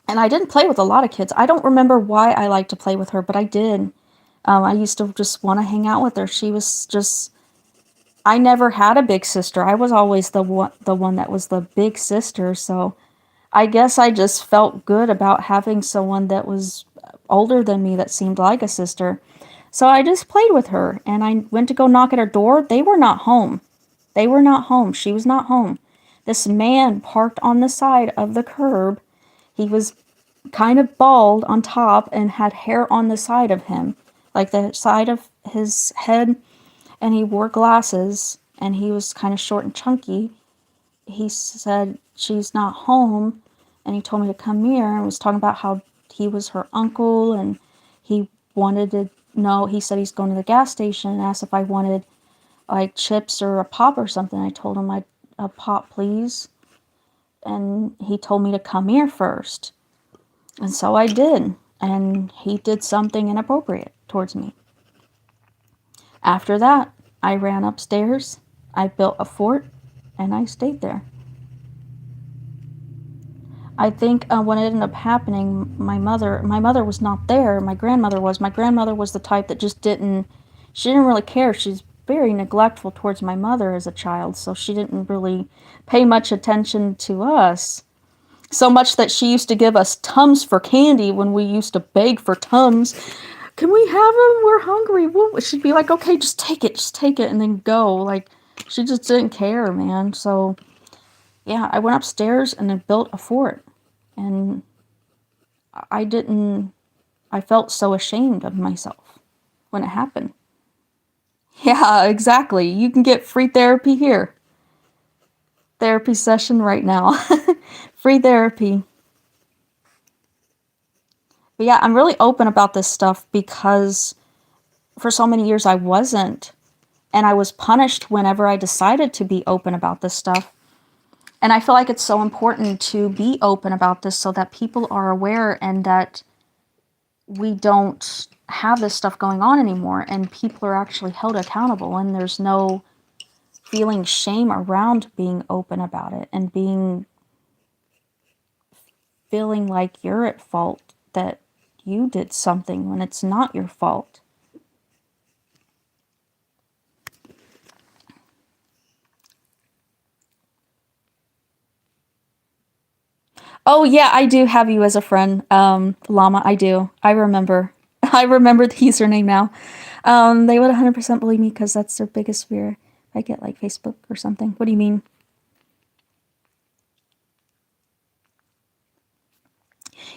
and I didn't play with a lot of kids. I don't remember why I liked to play with her, but I did. I used to just want to hang out with her. She was just. I never had a big sister. I was always the one that was the big sister. So I guess I just felt good about having someone that was older than me that seemed like a sister. So I just played with her, and I went to go knock at her door. They were not home. They were not home. She was not home. This man parked on the side of the curb. He was kind of bald on top and had hair on the side of him, like the side of his head, and he wore glasses, and he was kind of short and chunky. He said, "She's not home," and he told me to come here and was talking about how he was her uncle, and he wanted to know, he said he's going to the gas station and asked if I wanted like chips or a pop or something. I told him a pop, please. And he told me to come here first. And so I did. And he did something inappropriate towards me. After that, I ran upstairs, I built a fort, and I stayed there. I think what ended up happening, my mother was not there. My grandmother was. My grandmother was the type that she didn't really care. She's very neglectful towards my mother as a child, so she didn't really pay much attention to us. So much that she used to give us Tums for candy when we used to beg for Tums. Can we have them? We're hungry. She'd be like, okay, just take it, and then go. Like, she just didn't care, man. So, yeah, I went upstairs and I built a fort. And I didn't, I felt so ashamed of myself when it happened. Yeah, exactly. You can get free therapy here. Therapy session right now. Free therapy. But yeah, I'm really open about this stuff because for so many years I wasn't. And I was punished whenever I decided to be open about this stuff. And I feel like it's so important to be open about this so that people are aware and that we don't have this stuff going on anymore and people are actually held accountable and there's no feeling shame around being open about it and feeling like you're at fault that you did something when it's not your fault. Oh yeah, I do have you as a friend, Llama. I do. I remember. I remember the username now. They would 100% believe me because that's their biggest fear. If I get like Facebook or something. What do you mean?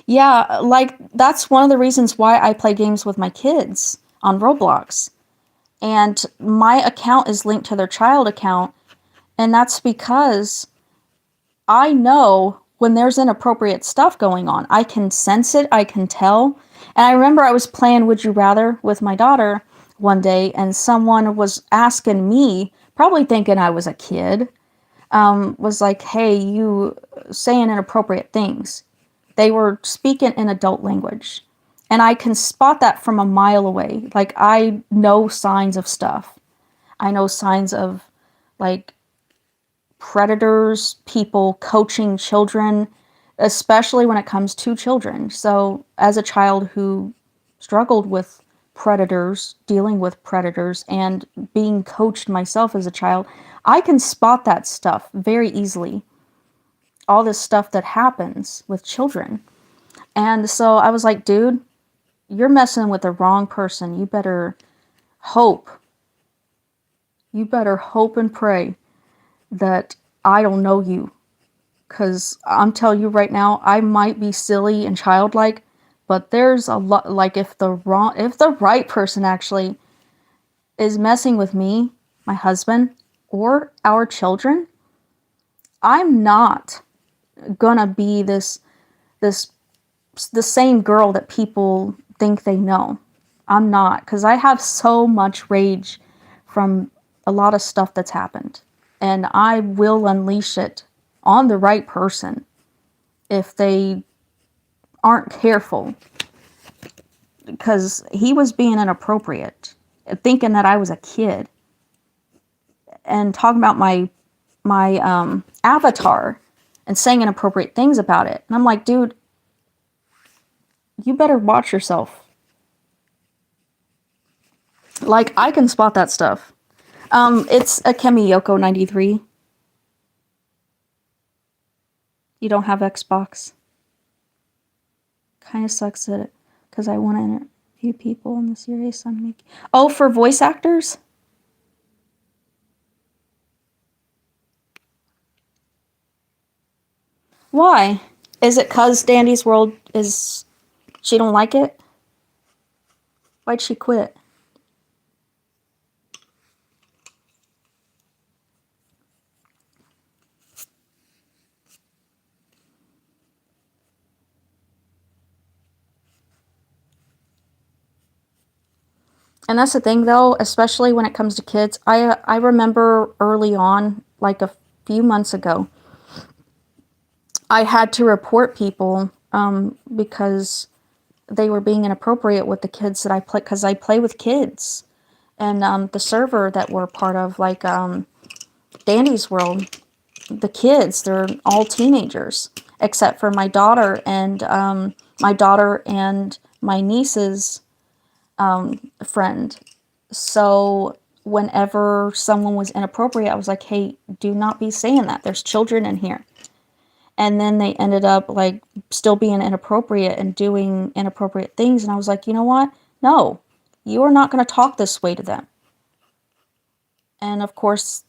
Yeah, like that's one of the reasons why I play games with my kids on Roblox. And my account is linked to their child account, and that's because I know when there's inappropriate stuff going on. I can sense it, I can tell. And I remember I was playing Would You Rather with my daughter one day, and someone was asking me, probably thinking I was a kid, was like, hey, you saying inappropriate things. They were speaking in adult language. And I can spot that from a mile away. Like, I know signs of stuff. I know signs of, like, predators, people coaching children, especially when it comes to children. So, as a child who struggled with predators, dealing with predators, and being coached myself as a child, I can spot that stuff very easily. All this stuff that happens with children. And so I was like, dude, you're messing with the wrong person. Hope. You better hope and pray that I don't know you. Because I'm telling you right now, I might be silly and childlike, but there's a lot, like if the right person actually is messing with me, my husband, or our children, I'm not gonna be this the same girl that people think they know. I'm not, because I have so much rage from a lot of stuff that's happened. And I will unleash it on the right person if they aren't careful. Because he was being inappropriate, thinking that I was a kid, and talking about my avatar and saying inappropriate things about it. And I'm like, dude, you better watch yourself. Like, I can spot that stuff. It's a Kemi Yoko 93. You don't have Xbox. Kind of sucks at it because I want to interview people in the series I'm making. Oh, for voice actors? Why? Is it cause Dandy's World is she don't like it? Why'd she quit? And that's the thing though, especially when it comes to kids. I remember early on, like a few months ago, I had to report people because they were being inappropriate with the kids that I play, because I play with kids. And the server that we're part of, like Dandy's World, the kids, they're all teenagers, except for my daughter and my niece's friend. So whenever someone was inappropriate, I was like, hey, do not be saying that. There's children in here. And then they ended up like still being inappropriate and doing inappropriate things. And I was like, you know what? No, you are not going to talk this way to them. And of course,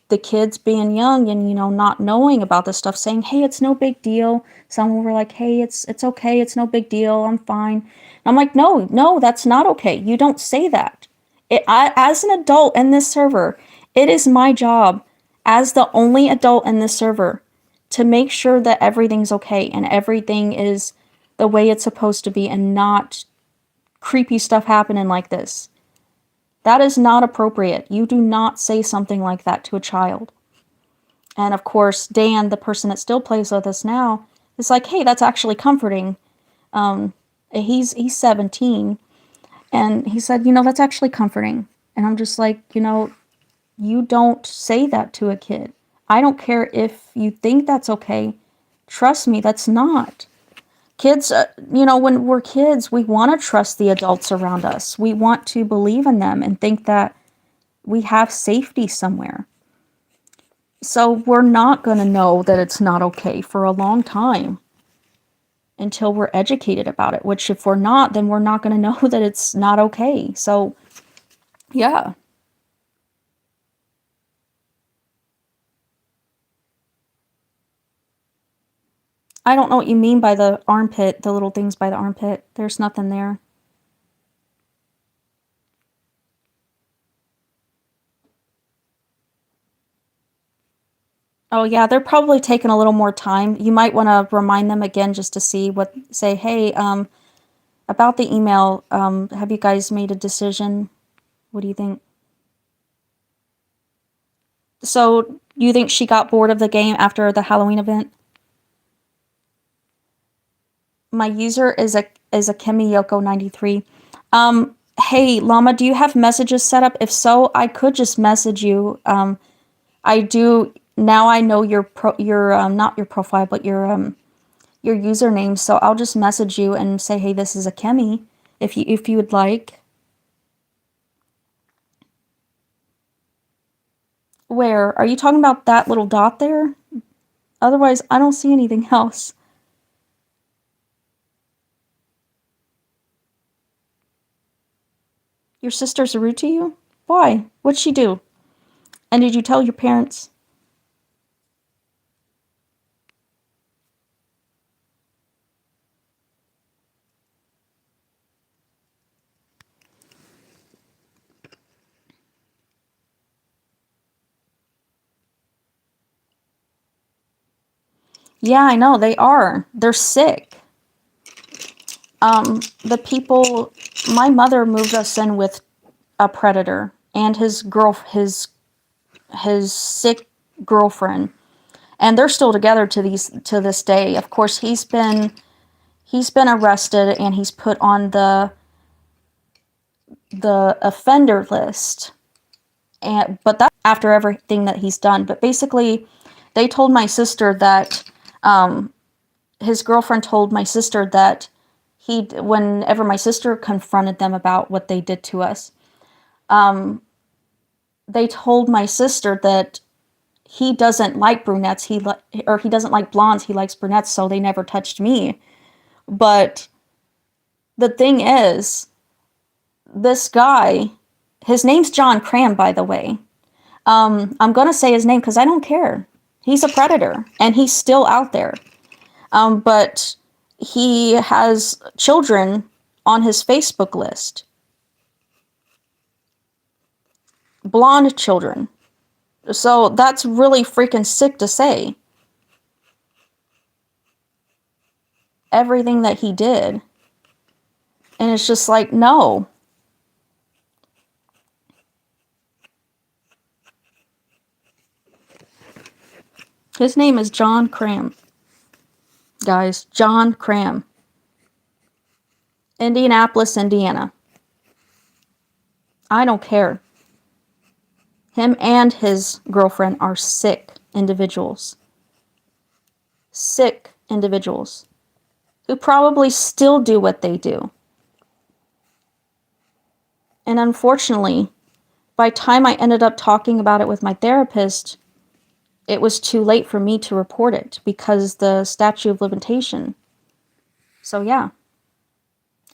the kids being young and not knowing about this stuff, saying, hey, it's no big deal. Some were like, hey, it's okay, it's no big deal, I'm fine. And I'm like, no, that's not okay. You don't say that. As an adult in this server, it is my job as the only adult in this server, to make sure that everything's okay and everything is the way it's supposed to be and not creepy stuff happening like this. That is not appropriate. You do not say something like that to a child. And of course, Dan, the person that still plays with us now, is like, hey, that's actually comforting. He's 17, and he said, that's actually comforting. And I'm just like, you don't say that to a kid. I don't care if you think that's okay. Trust me, that's not. Kids, when we're kids, we want to trust the adults around us. We want to believe in them and think that we have safety somewhere. So we're not going to know that it's not okay for a long time until we're educated about it, which if we're not, then we're not going to know that it's not okay. So, yeah. I don't know what you mean by the armpit, the little things by the armpit. There's nothing there. Oh, yeah, they're probably taking a little more time. You might want to remind them again just to say, hey, about the email, have you guys made a decision? What do you think? So, you think she got bored of the game after the Halloween event? My user is a Kemiyoko93. Hey, Llama, do you have messages set up? If so, I could just message you. I do now. I know your not your profile, but your username. So I'll just message you and say, hey, this is a Kemi, if you would like. Where are you talking about that little dot there? Otherwise, I don't see anything else. Your sister's rude to you? Why? What'd she do? And did you tell your parents? Yeah, I know, they are. They're sick. The people, my mother moved us in with a predator and his sick girlfriend, and they're still together to this day. Of course, he's been arrested and he's put on the offender list, and but that's after everything that he's done. But basically, they told my sister that his girlfriend told my sister that whenever my sister confronted them about what they did to us, they told my sister that he doesn't like brunettes, or he doesn't like blondes, he likes brunettes, so they never touched me. But the thing is, this guy, his name's John Cram, by the way. I'm gonna say his name because I don't care. He's a predator, and he's still out there. But he has children on his Facebook list. Blonde children. So that's really freaking sick to say. Everything that he did. And it's just like, no. His name is John Cram. Guys, John Cram. Indianapolis, Indiana. I don't care. Him and his girlfriend are sick individuals. Sick individuals. Who probably still do what they do. And unfortunately, by the time I ended up talking about it with my therapist, it was too late for me to report it because the statute of limitation. So yeah,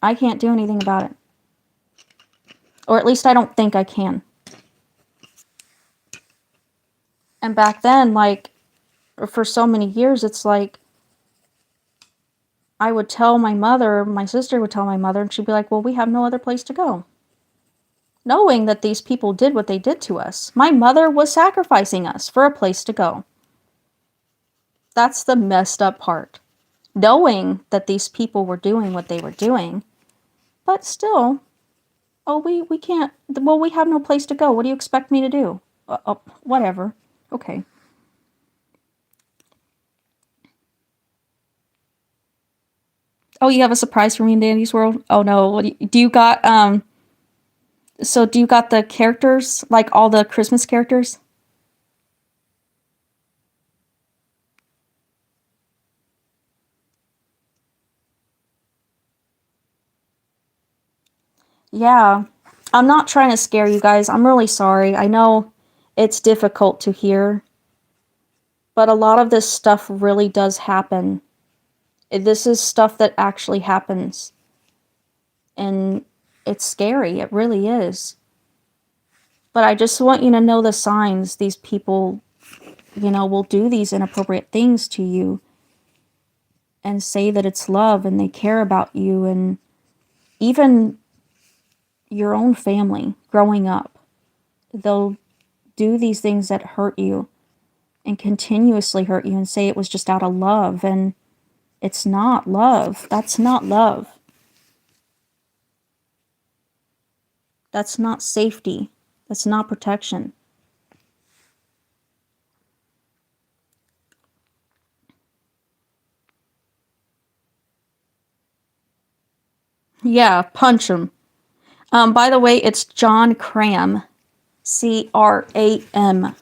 I can't do anything about it. Or at least I don't think I can. And back then, like, for so many years, it's like, I would tell my mother, my sister would tell my mother, and she'd be like, well, we have no other place to go. knowing that these people did what they did to us. My mother was sacrificing us for a place to go. That's the messed up part. Knowing that these people were doing what they were doing, but still, oh, we can't, well, we have no place to go. What do you expect me to do? Whatever. Okay. Oh, you have a surprise for me in Dandy's World? Oh no, do you got, so do you got the characters, like all the Christmas characters? Yeah. I'm not trying to scare you guys. I'm really sorry. I know it's difficult to hear, but a lot of this stuff really does happen. This is stuff that actually happens. And it's scary. It really is. But I just want you to know the signs. These people, will do these inappropriate things to you and say that it's love and they care about you, and even your own family growing up. They'll do these things that hurt you and continuously hurt you and say it was just out of love, and it's not love. That's not love. That's not safety. That's not protection. Yeah, punch him. By the way, it's John Cram. Cram.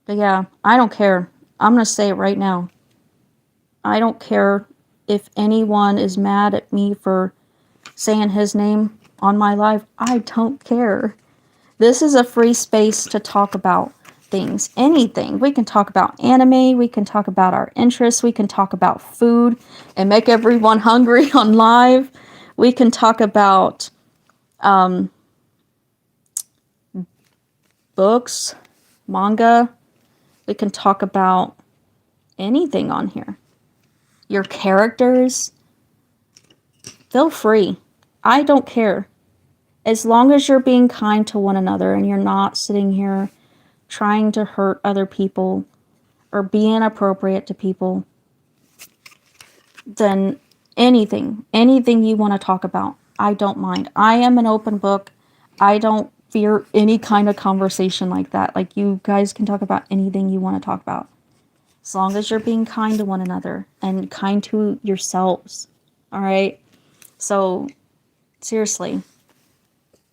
But yeah, I don't care. I'm going to say it right now. I don't care if anyone is mad at me for saying his name on my live. I don't care. This is a free space to talk about things, anything. We can talk about anime, we can talk about our interests, we can talk about food and make everyone hungry on live. We can talk about books, manga. We can talk about anything on here. Your characters. Feel free. I don't care. As long as you're being kind to one another and you're not sitting here trying to hurt other people or be inappropriate to people, then anything you want to talk about, I don't mind. I am an open book. I don't fear any kind of conversation like that. Like, you guys can talk about anything you want to talk about. As long as you're being kind to one another and kind to yourselves. All right? So, seriously,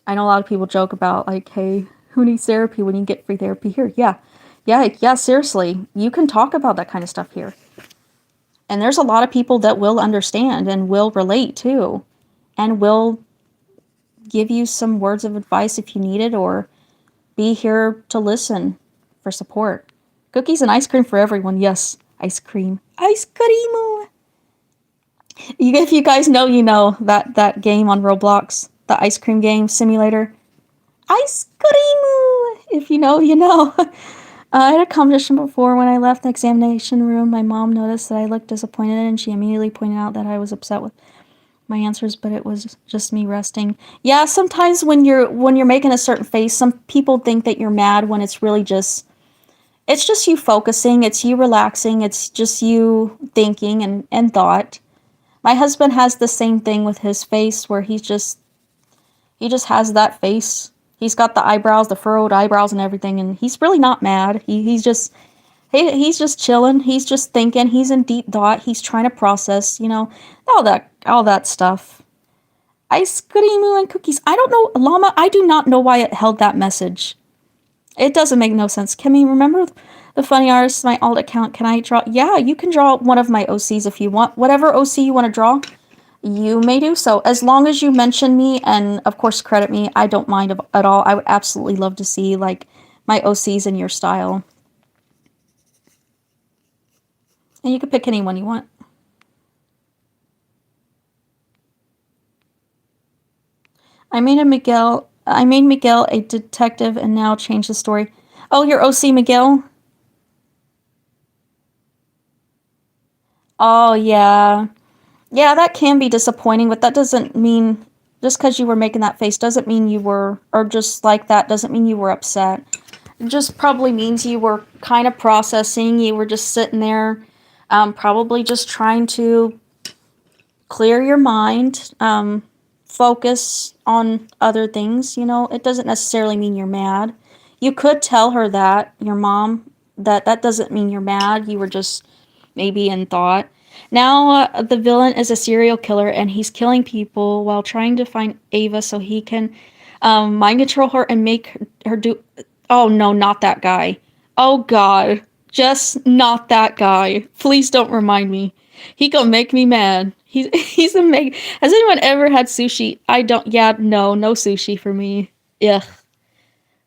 I know a lot of people joke about, like, hey, who needs therapy when you get free therapy here? Yeah, seriously. You can talk about that kind of stuff here. And there's a lot of people that will understand and will relate too, and will give you some words of advice if you need it, or be here to listen for support. Cookies and ice cream for everyone. Yes, ice cream. Ice cream. If you guys know, you know that game on Roblox, the ice cream game simulator. Ice cream. If you know, you know. I had a conversation before when I left the examination room. My mom noticed that I looked disappointed, and she immediately pointed out that I was upset with my answers, but it was just me resting. Yeah, sometimes when you're making a certain face, some people think that you're mad when it's just you focusing, it's you relaxing, it's just you thinking and thought. My husband has the same thing with his face, where he just has that face. He's got the eyebrows, the furrowed eyebrows and everything, and he's really not mad. He's just chilling. He's just thinking. He's in deep thought. He's trying to process, all that stuff. Ice cream and cookies. I don't know, Llama. I do not know why it held that message. It doesn't make no sense. Kimmy, remember the funny artist, my alt account? Can I draw? Yeah, you can draw one of my OCs if you want. Whatever OC you want to draw, you may do so. As long as you mention me and, of course, credit me, I don't mind at all. I would absolutely love to see, like, my OCs in your style. And you can pick anyone you want. I made Miguel a detective and now changed the story. Oh, you're OC Miguel? Oh, yeah. Yeah, that can be disappointing, but that doesn't mean just because you were making that face doesn't mean you were, or just like that doesn't mean you were upset. It just probably means you were kind of processing. You were just sitting there, probably just trying to clear your mind, focus on other things. You know, it doesn't necessarily mean you're mad. You could tell her that, your mom, that that doesn't mean you're mad. You were just maybe in thought. Now, the villain is a serial killer and he's killing people while trying to find Ava so he can mind control her and make her do. Oh no, not that guy. Oh god. Just not that guy. Please don't remind me. He gonna make me mad. He's a make. Has anyone ever had sushi? I don't. Yeah, no, no sushi for me. Ugh.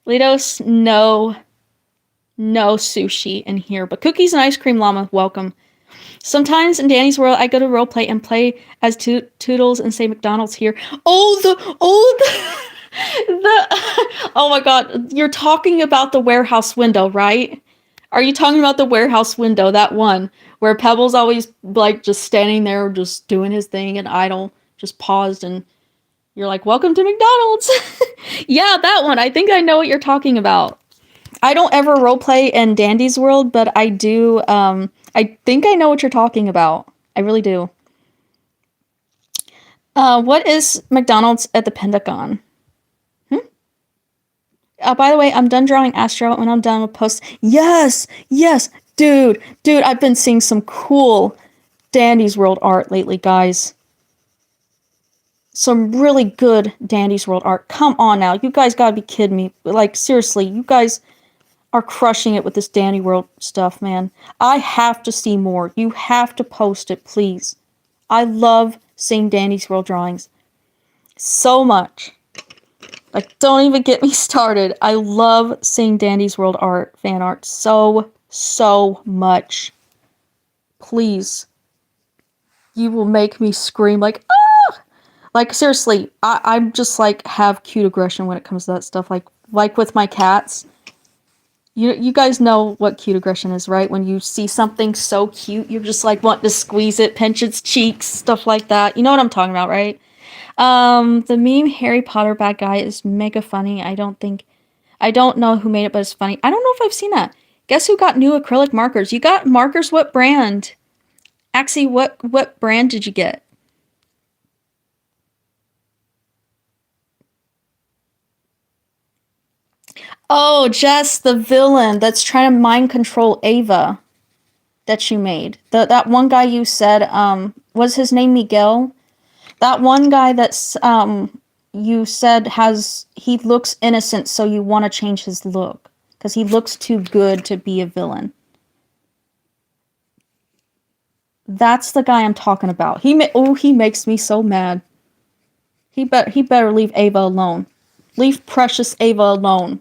Litos, no, no sushi in here. But cookies and ice cream llama, welcome. Sometimes in Danny's World, I go to roleplay and play as Toodles and say McDonald's here. The oh my god, you're talking about the warehouse window, right? Are you talking about the warehouse window, that one where Pebbles always like just standing there, just doing his thing and idle, just paused and you're like, "Welcome to McDonald's." Yeah, that one. I think I know what you're talking about. I don't ever roleplay in Dandy's World, but I do. I think I know what you're talking about. I really do. What is McDonald's at the Pentagon? Hmm? By the way, I'm done drawing Astro, and I'm done with posts. Yes, yes, dude. I've been seeing some cool Dandy's World art lately, guys. Some really good Dandy's World art. Come on now, you guys gotta be kidding me. Like seriously, you guys are crushing it with this Dandy World stuff, man. I have to see more. You have to post it, please. I love seeing Dandy's World drawings so much. Like, don't even get me started. I love seeing Dandy's World art, fan art, so much. Please. You will make me scream like, ah! Like, seriously, I'm just like, have cute aggression when it comes to that stuff. Like with my cats. You guys know what cute aggression is, right? When you see something so cute, you're just like wanting to squeeze it, pinch its cheeks, stuff like that. You know what I'm talking about, right? The meme Harry Potter bad guy is mega funny. I don't know who made it, but it's funny. I don't know if I've seen that. Guess who got new acrylic markers? You got markers? What brand? Axie, what brand did you get? Oh, Jess, the villain that's trying to mind control Ava that you made. That one guy you said, was his name Miguel? That one guy that's you said he looks innocent, so you want to change his look because he looks too good to be a villain. That's the guy I'm talking about. He makes me so mad. He better leave Ava alone. Leave precious Ava alone.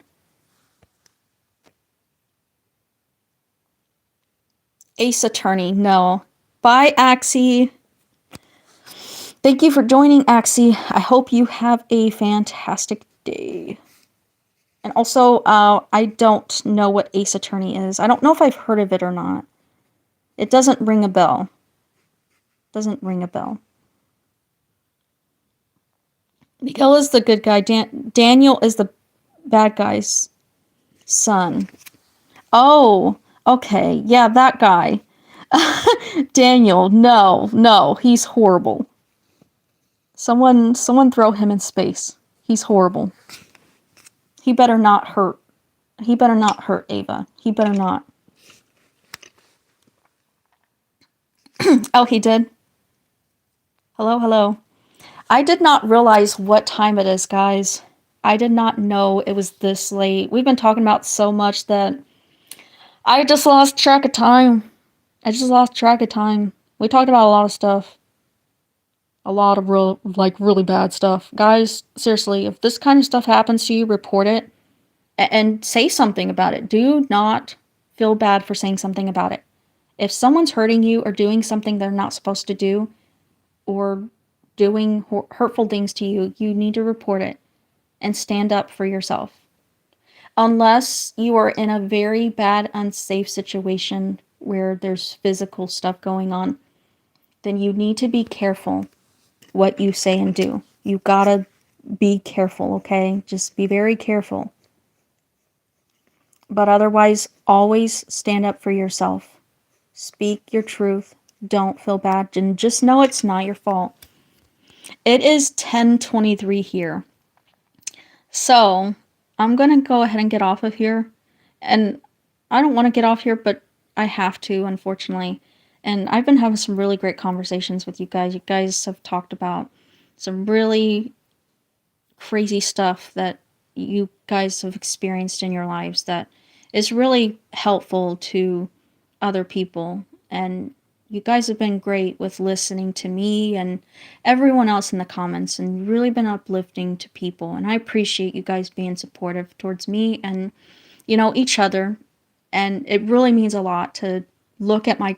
Ace Attorney, no. Bye, Axie. Thank you for joining, Axie. I hope you have a fantastic day. And also, I don't know what Ace Attorney is. I don't know if I've heard of it or not. It doesn't ring a bell. Doesn't ring a bell. Miguel is the good guy. Daniel is the bad guy's son. Oh, okay. Yeah, that guy. Daniel, no, he's horrible. Someone throw him in space. He's horrible. He better not hurt. He better not hurt Ava. He better not. Oh, he did? Hello. I did not realize what time it is, guys. I did not know it was this late. We've been talking about so much that I just lost track of time. I just lost track of time. We talked about a lot of stuff. A lot of really bad stuff. Guys, seriously, if this kind of stuff happens to you, report it and say something about it. Do not feel bad for saying something about it. If someone's hurting you or doing something they're not supposed to do or doing hurtful things to you, you need to report it and stand up for yourself. Unless you are in a very bad, unsafe situation where there's physical stuff going on. then you need to be careful what you say and do. You gotta be careful, okay? Just be very careful. But otherwise, always stand up for yourself. Speak your truth. Don't feel bad, and just know it's not your fault. It is 10:23 here. So, I'm going to go ahead and get off of here. And I don't want to get off here, but I have to, unfortunately. And I've been having some really great conversations with you guys. You guys have talked about some really crazy stuff that you guys have experienced in your lives that is really helpful to other people. And you guys have been great with listening to me and everyone else in the comments and really been uplifting to people. And I appreciate you guys being supportive towards me and, each other. And it really means a lot to look at my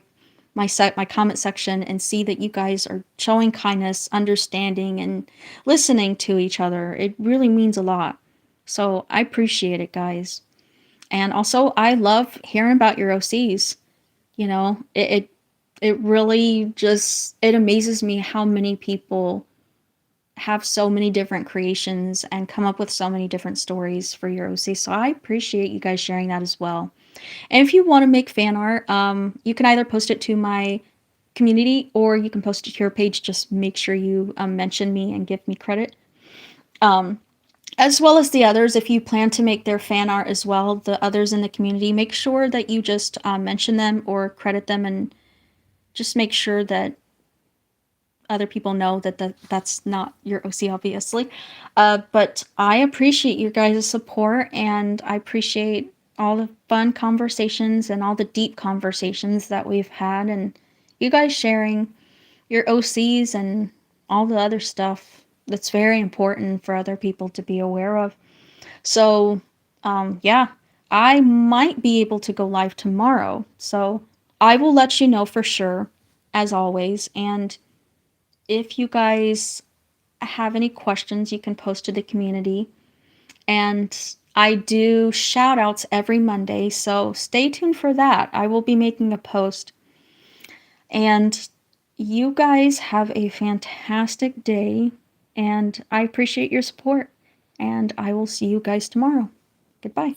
comment section and see that you guys are showing kindness, understanding, and listening to each other. It really means a lot. So I appreciate it, guys. And also, I love hearing about your OCs. It really just it amazes me how many people have so many different creations and come up with so many different stories for your OC. So I appreciate you guys sharing that as well. And if you want to make fan art, you can either post it to my community or you can post it to your page. Just make sure you mention me and give me credit. As well as the others, if you plan to make their fan art as well, the others in the community, make sure that you just mention them or credit them and just make sure that other people know that that's not your OC, obviously. But I appreciate your guys' support and I appreciate all the fun conversations and all the deep conversations that we've had and you guys sharing your OCs and all the other stuff that's very important for other people to be aware of. So, yeah, I might be able to go live tomorrow. So I will let you know for sure, as always. And if you guys have any questions, you can post to the community. And I do shout outs every Monday, so stay tuned for that. I will be making a post. And you guys have a fantastic day, and I appreciate your support. And I will see you guys tomorrow. Goodbye.